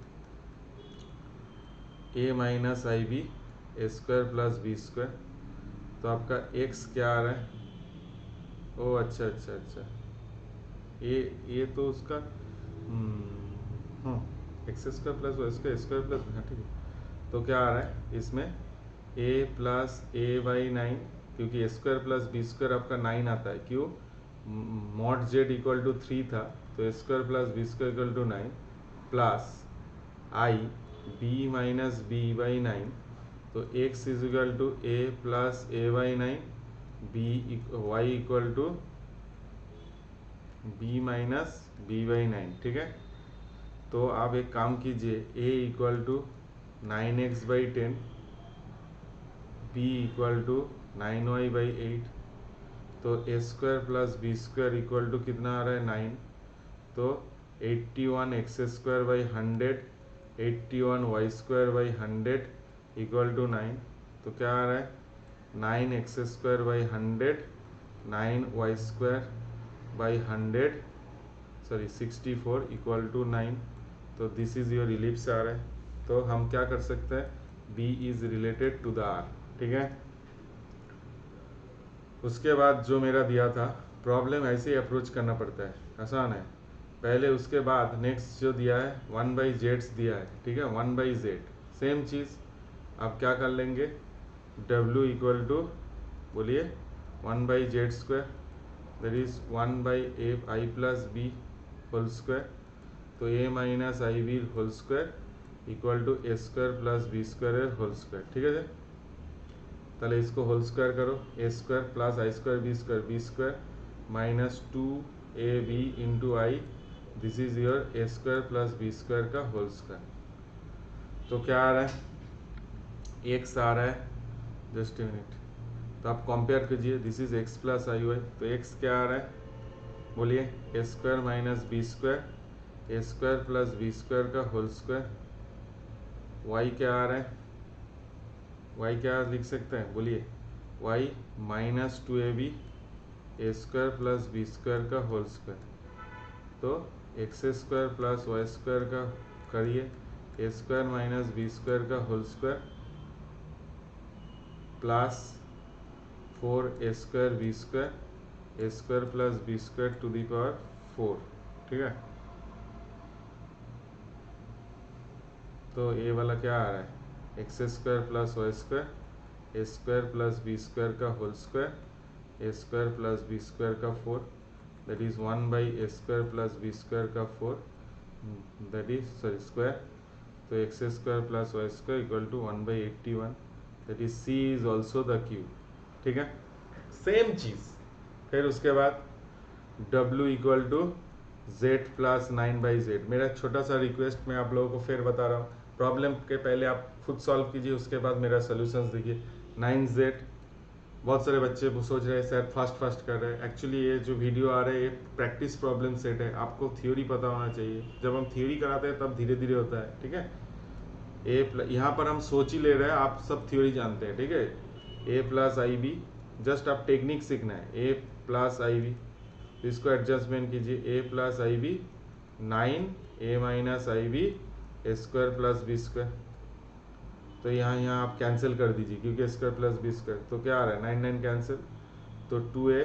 a minus i v a square plus B square. तो आपका x क्या आ रहा है, ओ अच्छा अच्छा अच्छा, ये तो उसका x square plus Y square plus, हाँ ठीक है। तो क्या आ रहा है इसमें a प्लस a/9, क्योंकि ए स्क्वायर प्लस बी स्क्वायर आपका 9 आता है, क्यों, मॉड z इक्वल टू 3 था, तो A square plus B square equal to 9 plus I b minus b/9। तो x is equal to a plus a/9, Y equal to b minus b/9, ठीक है। तो आप एक काम कीजिए, a equal to 9x/10, b equal to 9y/8। तो A square plus B square equal to कितना आ रहा है 9, तो 81x² 100, 81y² 100 इक्वल टू 9। तो क्या आ रहा है 9x² 100, 9y² 100, sorry 64 equal to 9। तो दिस इज योर इलिप्स आ रहा है। तो हम क्या कर सकते हैं, b is related to the r, ठीक है। उसके बाद जो मेरा दिया था प्रॉब्लम ऐसे ही अप्रोच करना पड़ता है, आसान है। पहले उसके बाद नेक्स्ट जो दिया है 1/z दिया है, ठीक है, 1/z सेम चीज़ आप क्या कर लेंगे, w इक्वल टू बोलिए 1/z², that is 1/a i plus b whole square, तो a minus i b whole square equal to a square plus B square whole square, ठीक है जी। তাহলে इसको होल स्क्वायर करो, a square plus i square b square minus 2ab into i, this is your a square plus B square का whole square. तो क्या आ रहा है, x आ रहा है, जस्ट ए मिनट, तो आप कंपेयर कीजिए, this is x plus i y, तो x क्या आ रहा है बोलिए, a square minus b square, a square plus B square का होल स्क्वायर, y क्या आ रहा है, y क्या लिख सकते हैं बोलिए, y minus 2ab a square plus B square का होल स्क्वायर, तो x square plus Y square का करिए, a square minus b square का whole square plus 4a square b square, A square plus B square to the power 4, ठीक है। तो ये वाला क्या आ रहा है, x square plus Y square, ए स्क्वायर प्लस बी स्क्वायर का होल स्क्वायर, ए स्क्वायर प्लस बी स्क्वायर का 4, that is 1/a square plus B square का 4, दैट इज सॉरी स्क्वायर, तो x square plus Y square equal to 1/81, that is C is also the cube, ठीक है, same चीज। फिर उसके बाद w equal to z plus 9/z। मेरा छोटा सा रिक्वेस्ट मैं आप लोगों को फिर बता रहा हूँ, प्रॉब्लम के पहले आप खुद सॉल्व कीजिए, उसके बाद मेरा सोल्यूशंस देखिए। 9z, बहुत सारे बच्चे सोच रहे हैं सर फास्ट कर रहे हैं, एक्चुअली ये जो वीडियो आ रहा है ये प्रैक्टिस प्रॉब्लम सेट है, आपको थ्योरी पता होना चाहिए, जब हम थ्योरी कराते हैं तब धीरे धीरे होता है, ठीक है। यहाँ पर हम सोच ही ले रहे हैं, आप सब थ्योरी जानते हैं, ठीक है। a plus i b, just आप टेक्निक सीखना है, a प्लस आई बी, इसको एडजस्टमेंट कीजिए, a plus i b 9 a minus i b a square plus B square, तो यहाँ आप कैंसिल कर दीजिए क्योंकि स्क्वायर प्लस बी स्क्वायर, तो क्या आ रहा है 9 9 कैंसिल, तो 2a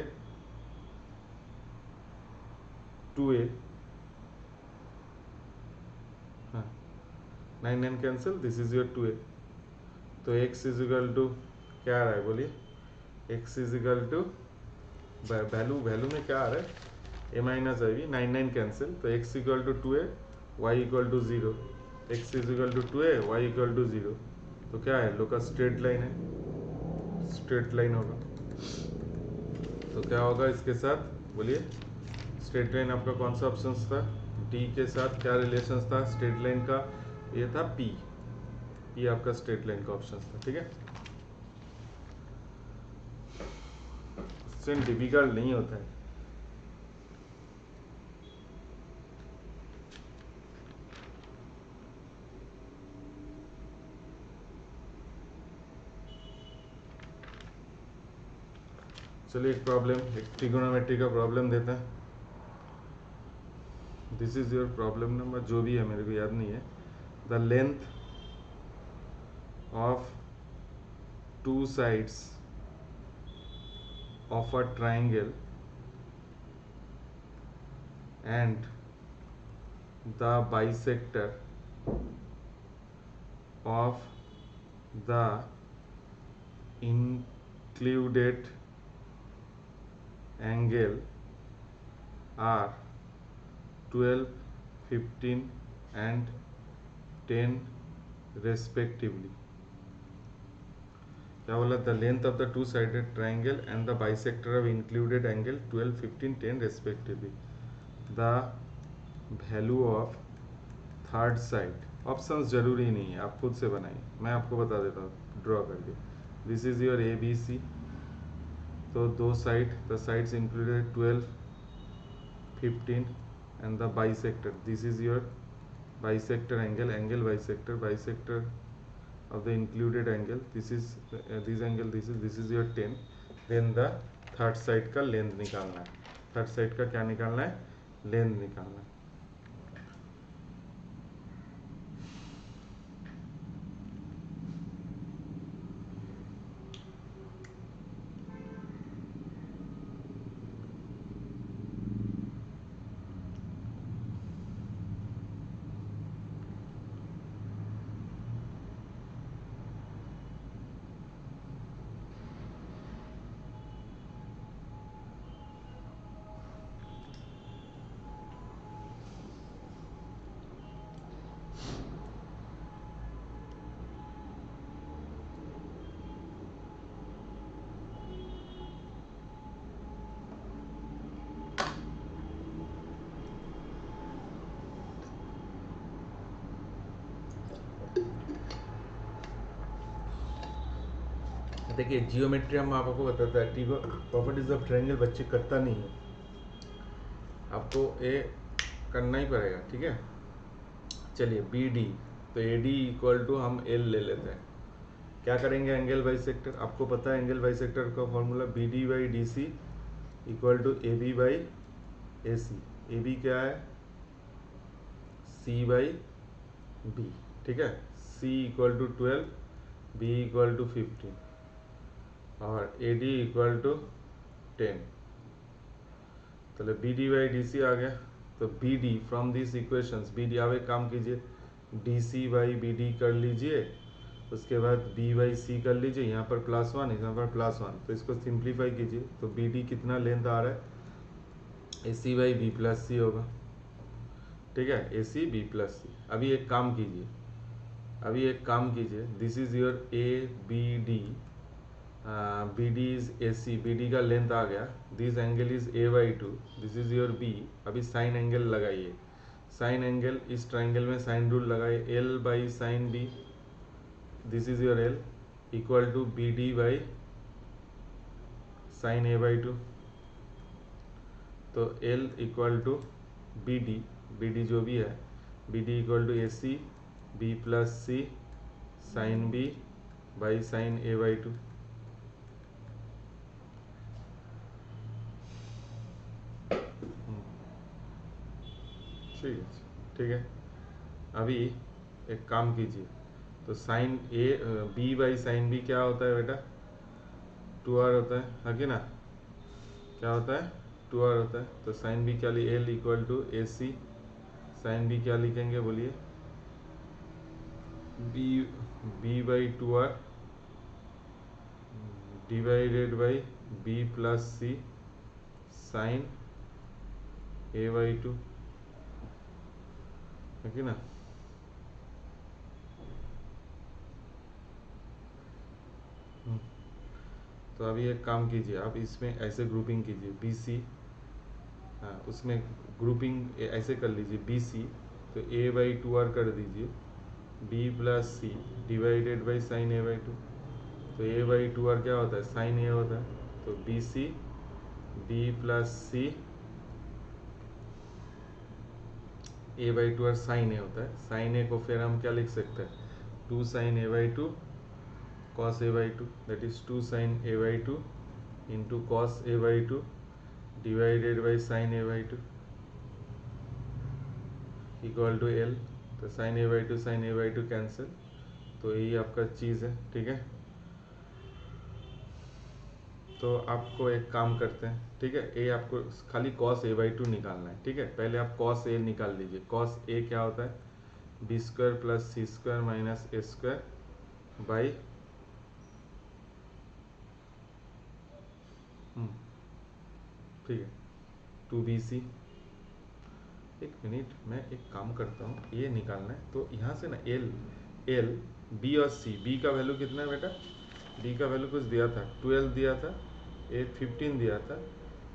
हाँ 9 9 cancel, this is your 2a, तो x इज इक्वल टू क्या आ रहा है बोलिए, x is equal to value में क्या आ रहा है a minus i b, 9 9 cancel, तो x equal to 2a y equal to 0, x is equal to 2a y equal to 0, तो क्या है लोग का स्ट्रेट लाइन है, स्ट्रेट लाइन होगा, तो क्या होगा इसके साथ बोलिए, स्ट्रेट लाइन आपका कौन सा ऑप्शन था, डी के साथ क्या रिलेशन था स्ट्रेट लाइन का, ये था पी, ये आपका स्ट्रेट लाइन का ऑप्शन था, ठीक है। क्वेश्चन डिफिकल्ट नहीं होता है। चलिए एक प्रॉब्लम, एक ट्रिगोनोमेट्री का प्रॉब्लम देते हैं। This is your problem number, जो भी है मेरे को याद नहीं है। The length of two sides of a triangle and the bisector of the included angle are 12, 15 and 10 respectively. क्या बोला, the length of the two sided triangle and the bisector of included angle 12, 15, 10 respectively, the value of third side, options जरूरी नहीं है, आप खुद से बनाइए, मैं आपको बता देता हूँ ड्रॉ करके। This is your A B C, तो दो side, the sides included 12, 15 and the bisector, this is your bisector angle bisector of the included angle, this is this angle, this is your 10, then the third side का length निकालना है, third side का क्या निकालना है, length निकालना है। देखिए जियोमेट्री हम आपको बताता है, प्रॉपर्टीज ऑफ ट्रायंगल बच्चे करता नहीं है, आपको ये करना ही पड़ेगा, ठीक है। चलिए बी डी, तो ए डी इक्वल टू हम एल ले लेते हैं। क्या करेंगे, एंगल बाई सेक्टर, आपको पता है एंगल बाई सेक्टर का formula B D by D C equal to A B by A C. A B क्या है, सी बाई बी, ठीक है। C equal to 12, B equal to 15 और ए डी इक्वल टू 10। चलो B D by D C आ गया, तो B D from this equations, B D, आप एक काम कीजिए D C by B D कर लीजिए, उसके बाद बी बाई सी कर लीजिए, यहाँ पर +1 यहाँ पर +1, तो इसको सिंप्लीफाई कीजिए, तो बी डी कितना लेंथ आ रहा है, ए सी बाई बी प्लस सी होगा, ठीक है, ए सी बी प्लस सी। अभी एक काम कीजिए, this is your A B D, B D is A C, B D का लेंथ आ गया, this angle is A by 2, this is your B. अभी साइन एंगल लगाइए, साइन एंगल इस ट्राइंगल में साइन रूल लगाइए, l by sine B, this is your l equal to B D by sine A by 2, तो l equal to B D जो भी है, B D equal to A C B plus C sine B by sine A by 2। ठीक है। अभी एक काम कीजिए, तो sine A B by sine B क्या होता है बेटा, 2r होता है कि ना, क्या होता है 2r होता है, तो साइन बी क्या लिखे, l equal to A C sine B क्या लिखेंगे बोलिए, B by 2r divided by B plus C sine A by 2, है कि ना। तो अभी एक काम कीजिए, आप इसमें ऐसे ग्रुपिंग कीजिए बी सी, हाँ उसमें ग्रुपिंग ऐसे कर लीजिए बी सी, तो ए बाई 2r कर दीजिए, B plus C divided by sine A by 2, तो ए बाई 2r क्या होता है, साइन ए होता है, तो B C B plus C A by 2r sine A होता है, साइन ए को फिर हम क्या लिख सकते हैं, 2 sine A by 2 cos a by 2, that is 2 sin a by 2 into cos a by 2 divided by sin a by 2 equal to L। तो sin a by 2 sin a by 2 cancel, तो यही आपका चीज़ है, ठीक है। तो आपको एक काम करते हैं, ठीक है, ये आपको खाली cos a by 2 निकालना है, ठीक है। पहले आप cos a निकाल लीजिए, cos a क्या होता है, B square plus C square minus A square by ठीक है 2bc। एक मिनट, मैं एक काम करता हूँ, ये निकालना है, तो यहाँ से ना एल बी और सी, बी का वैल्यू कितना है बेटा, बी का वैल्यू कुछ दिया था 12 दिया था, ए 15 दिया था,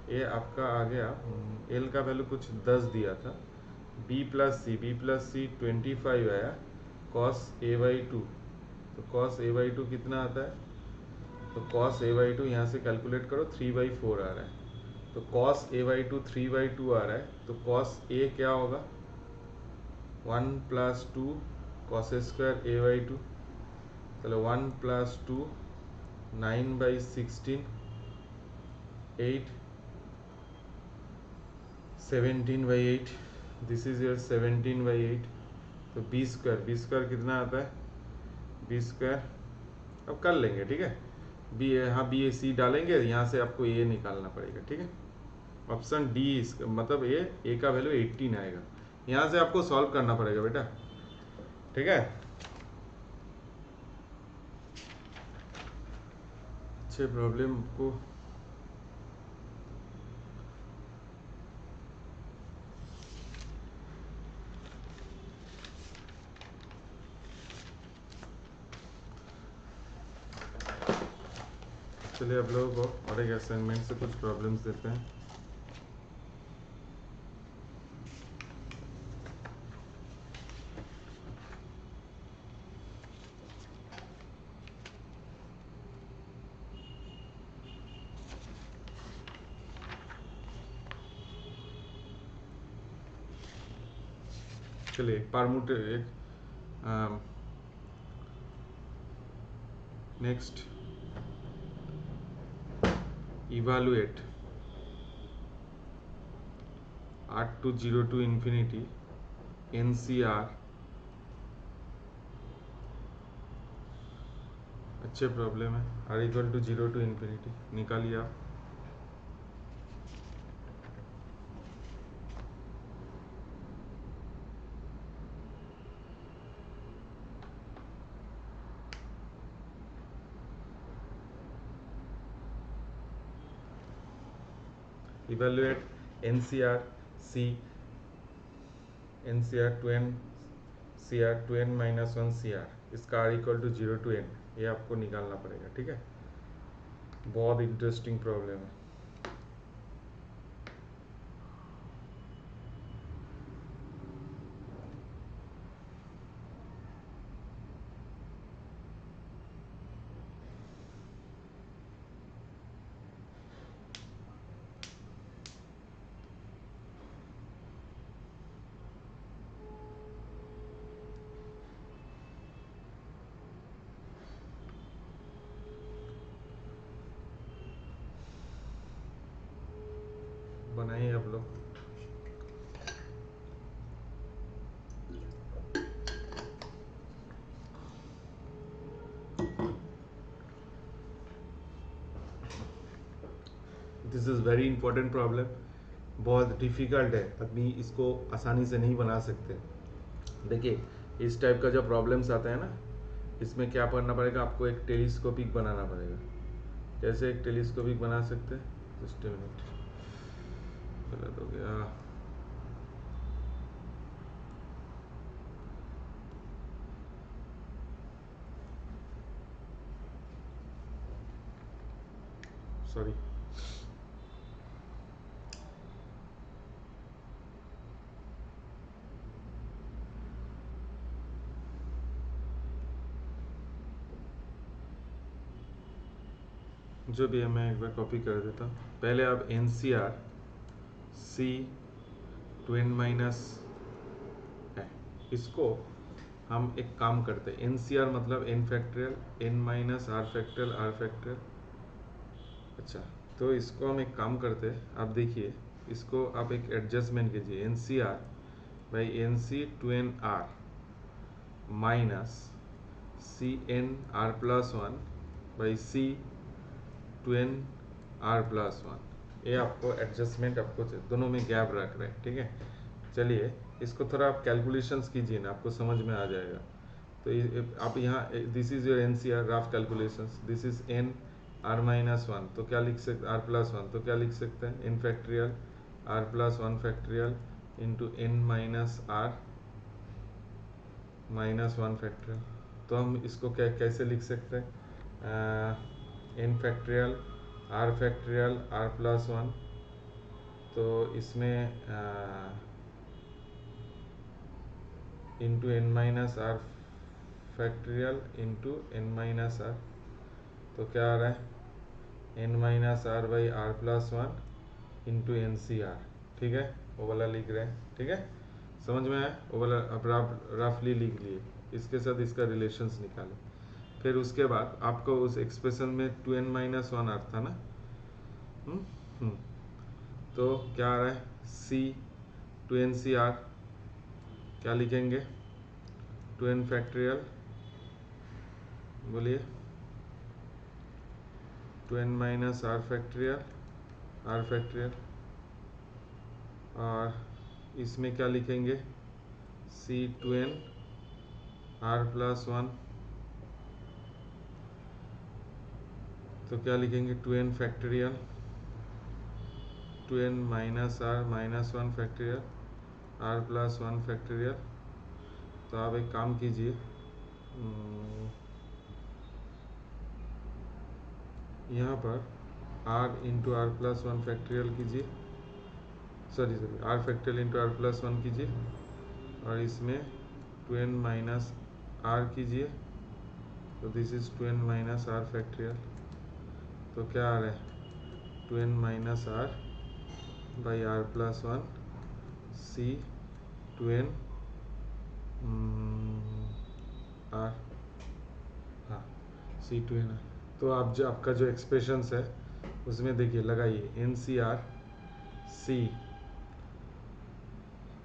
ये आपका आ गया, एल का वैल्यू कुछ 10 दिया था, बी प्लस सी 25 आया, कॉस ए बाई 2, तो कॉस ए बाई 2 कितना आता है, तो कॉस ए बाई 2 यहाँ से कैलकुलेट करो 3/4 आ रहा है, तो cos a बाई 2 3/2 आ रहा है, तो cos a क्या होगा 1 plus 2 cos square a by 2, चलो 1 प्लस 2 9/16 8 17/8, दिस इज योर 17/8, तो बी स्क्वायर कितना आता है, बी स्क्वायर अब कर लेंगे, ठीक है, बी यहाँ बी ए सी डालेंगे, यहाँ से आपको ए निकालना पड़ेगा, ठीक है। ऑप्शन डी मतलब ए का वैल्यू 18 आएगा, यहाँ से आपको सॉल्व करना पड़ेगा बेटा, ठीक है। अच्छे प्रॉब्लम को चलिए आप लोगों को और एक असाइनमेंट से कुछ प्रॉब्लम्स देते हैं। चलिए परमुट एक next evaluate R/0 to infinity NCR अच्छे प्रॉब्लम है। R=0 to infinity निकालिए आप। Evaluate NCR C NCR 2n CR 2n - 1 CR इसका R=0 to n ये आपको निकालना पड़ेगा, ठीक है। बहुत इंटरेस्टिंग प्रॉब्लम है। बनाइए आप लोग। This is very important problem, बहुत डिफ़िकल्ट है, आदमी इसको आसानी से नहीं बना सकते। देखिए इस टाइप का जब प्रॉब्लम्स आता है ना, इसमें क्या करना पड़ेगा, आपको एक टेलीस्कोपिक बनाना पड़ेगा। कैसे एक टेलीस्कोपिक बना सकते हैं, जस्ट अ मिनट, गलत हो गया। सॉरी, जो भी है मैं एक बार कॉपी कर देता हूँ। पहले आप NCR C 2n माइनस है, इसको हम एक काम करते हैं। NCR मतलब n factorial n minus r factorial r factorial. अच्छा, तो इसको हम एक काम करते हैं, आप देखिए इसको आप एक एडजस्टमेंट कीजिए। NCR by NC 2nr minus Cnr+1 by C 2nr+1। ये आपको एडजस्टमेंट आपको दोनों में गैप रख रहे हैं, ठीक है। चलिए इसको थोड़ा आप कैलकुलेशंस कीजिए ना, आपको समझ में आ जाएगा। तो आप यहाँ this is your NCR rough calculations, this is n r-1, तो क्या लिख सकते, r+1 तो क्या लिख सकते हैं, n factorial r+1 factorial into n minus r -1 factorial. तो हम इसको कैसे लिख सकते हैं, n factorial r factorial r+1, तो इसमें into n minus r factorial into n minus r, तो क्या आ रहा है n minus r by r+1 into NCR, ठीक है। वो वाला लिख रहे हैं, ठीक है, समझ में आया। वो वाला अब रफली लिख लिए, इसके साथ इसका रिलेशंस निकालें। फिर उसके बाद आपको उस एक्सप्रेशन में 2n - 1 आता था ना, तो क्या आ रहा है C 2NCR, क्या लिखेंगे 2n फैक्टोरियल, बोलिए 2n माइनस r फैक्टोरियल, और इसमें क्या लिखेंगे C 2n r+1, तो क्या लिखेंगे 2n factorial 2n minus r -1 factorial r+1 factorial. तो आप एक काम कीजिए, यहाँ पर r इंटू r+1 फैक्टोरियल कीजिए, sorry r factorial into r+1 कीजिए, और इसमें 2n माइनस r कीजिए, तो this is 2n minus r factorial. तो क्या आ रहा है 2n minus r by r+1 C 2n C2NR। तो आप जो आपका जो एक्सप्रेशंस है उसमें देखिए लगाइए NCR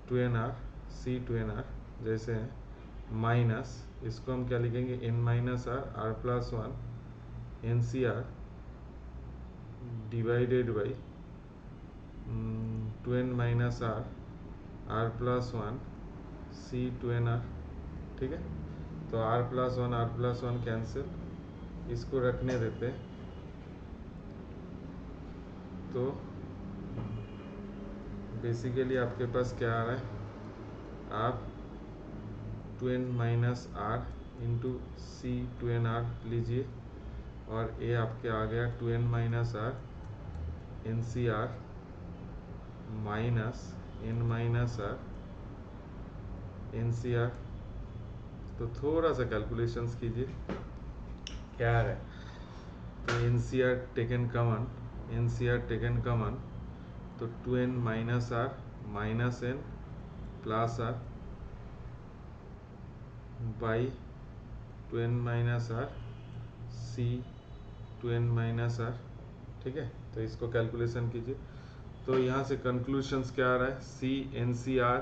C2NR जैसे हैं माइनस, इसको हम क्या लिखेंगे N-R+1 NCR divided by 2N-R+1 C2NR। ठीक है, तो R+1 कैंसिल, इसको रखने देते हैं। तो बेसिकली आपके पास क्या आ रहा है, आप 2N-R इंटू C2NR लीजिए और ये आपके आ गया 2N-R NCR minus N-R NCR। तो थोड़ा सा कैलकुलेशंस कीजिए क्या है। तो NCR टेकन कॉमन, तो 2N-R minus N plus R by 2N-R C2N-R। ठीक है, तो इसको कैलकुलेशन कीजिए। तो यहाँ से कंक्लूशंस क्या आ रहा है, C-NCR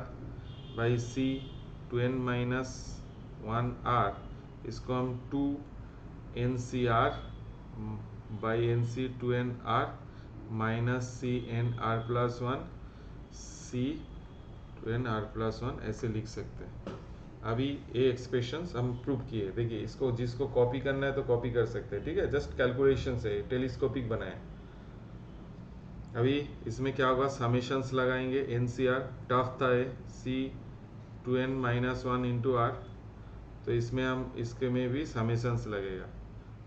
बाई C2N-1R, इसको हम 2NCR by NC2NR minus CNR+1 C2NR+1 ऐसे लिख सकते हैं। अभी ये एक्सप्रेशंस हम प्रूव किए, देखिए इसको जिसको कॉपी करना है तो कॉपी कर सकते हैं। ठीक है, जस्ट कैलकुलेशन से टेलीस्कोपिक बनाए। अभी इसमें क्या होगा, समेशंस लगाएंगे। NCR टफ था ये, C2N-1 इंटू R, तो इसमें हम इसके में भी समेशंस लगेगा।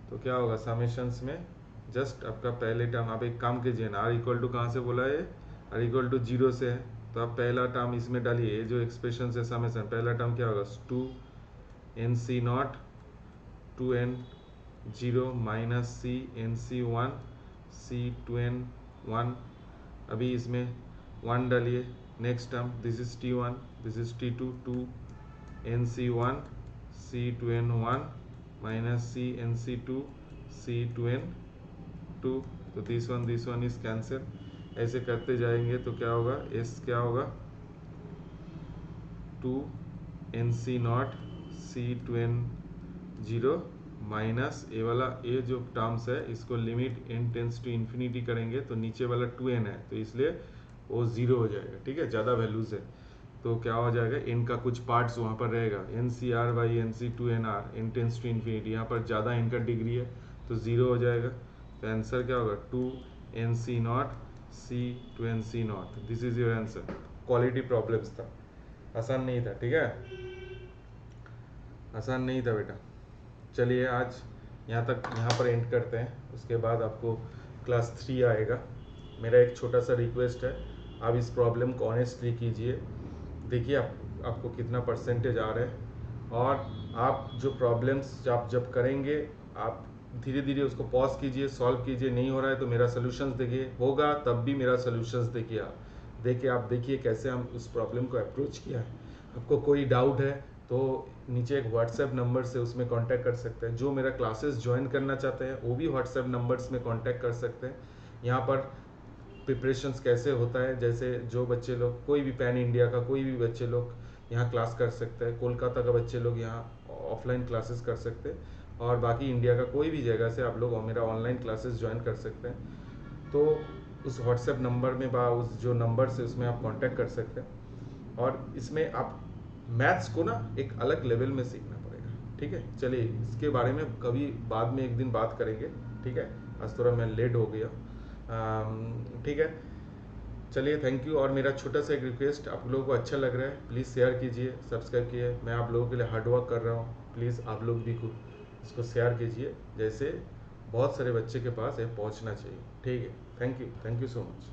तो क्या होगा समेशंस में, जस्ट आपका पहले टर्म, आप एक काम कीजिए ना, R इक्वल टू कहाँ से बोला है, R इक्वल टू 0 से है, तो आप पहला टर्म इसमें डालिए। ये जो एक्सप्रेशन से समेशन, पहला टर्म क्या होगा 2NC0 2N0 minus CNC1 C2N1। अभी इसमें 1 डालिए। Next term this is T1 this is T2 2NC1 C2N1 minus CNC2 C2N2। तो दिस वन इज कैंसिल। ऐसे करते जाएंगे तो क्या होगा, S क्या होगा 2NC0 C2N0 माइनस ए वाला, ए जो टर्म्स है इसको limit n tends to infinity करेंगे तो नीचे वाला 2n है, तो इसलिए वो 0 हो जाएगा। ठीक है, ज़्यादा वैल्यूज है तो क्या हो जाएगा, n का कुछ पार्ट्स वहाँ पर रहेगा, NCR by NC2NR n tends to infinity, यहाँ पर ज़्यादा n का डिग्री है तो 0 हो जाएगा। तो आंसर क्या होगा 2NC0 C2NC0। This is your answer. Quality problems था, आसान नहीं था। ठीक है, आसान नहीं था बेटा। चलिए आज यहाँ पर एंड करते हैं, उसके बाद आपको क्लास 3 आएगा। मेरा एक छोटा सा रिक्वेस्ट है, आप इस प्रॉब्लम को ऑनेस्टली कीजिए, देखिए आपको कितना परसेंटेज आ रहा है, और आप जो प्रॉब्लम्स आप जब करेंगे आप धीरे धीरे उसको पॉज कीजिए, सॉल्व कीजिए। नहीं हो रहा है तो मेरा सोल्यूशंस देखिए, होगा तब भी मेरा सोल्यूशंस देखिए। आप देखिए कैसे हम उस प्रॉब्लम को अप्रोच किया है। आपको कोई डाउट है तो नीचे एक व्हाट्सएप नंबर से उसमें कांटेक्ट कर सकते हैं। जो मेरा क्लासेस ज्वाइन करना चाहते हैं वो भी व्हाट्सएप नंबर्स में कांटेक्ट कर सकते हैं। यहाँ पर प्रिपरेशंस कैसे होता है, जैसे जो बच्चे लोग, कोई भी पैन इंडिया का कोई भी बच्चे लोग यहाँ क्लास कर सकते हैं, कोलकाता का बच्चे लोग यहाँ ऑफलाइन क्लासेस कर सकते हैं, और बाकी इंडिया का कोई भी जगह से आप लोग मेरा ऑनलाइन क्लासेस ज्वाइन कर सकते हैं। तो उस व्हाट्सएप नंबर में उस जो नंबर से उसमें आप कांटेक्ट कर सकते हैं, और इसमें आप मैथ्स को ना एक अलग लेवल में सीखना पड़ेगा। ठीक है, चलिए इसके बारे में कभी बाद में एक दिन बात करेंगे। ठीक है, आज थोड़ा मैं लेट हो गया। ठीक है, चलिए थैंक यू। और मेरा छोटा सा एक रिक्वेस्ट, आप लोगों को अच्छा लग रहा है प्लीज़ शेयर कीजिए, सब्सक्राइब कीजिए। मैं आप लोगों के लिए हार्ड वर्क कर रहा हूँ, प्लीज़ आप लोग भी इसको शेयर कीजिए, जैसे बहुत सारे बच्चे के पास ये पहुँचना चाहिए। ठीक है, थैंक यू सो मच।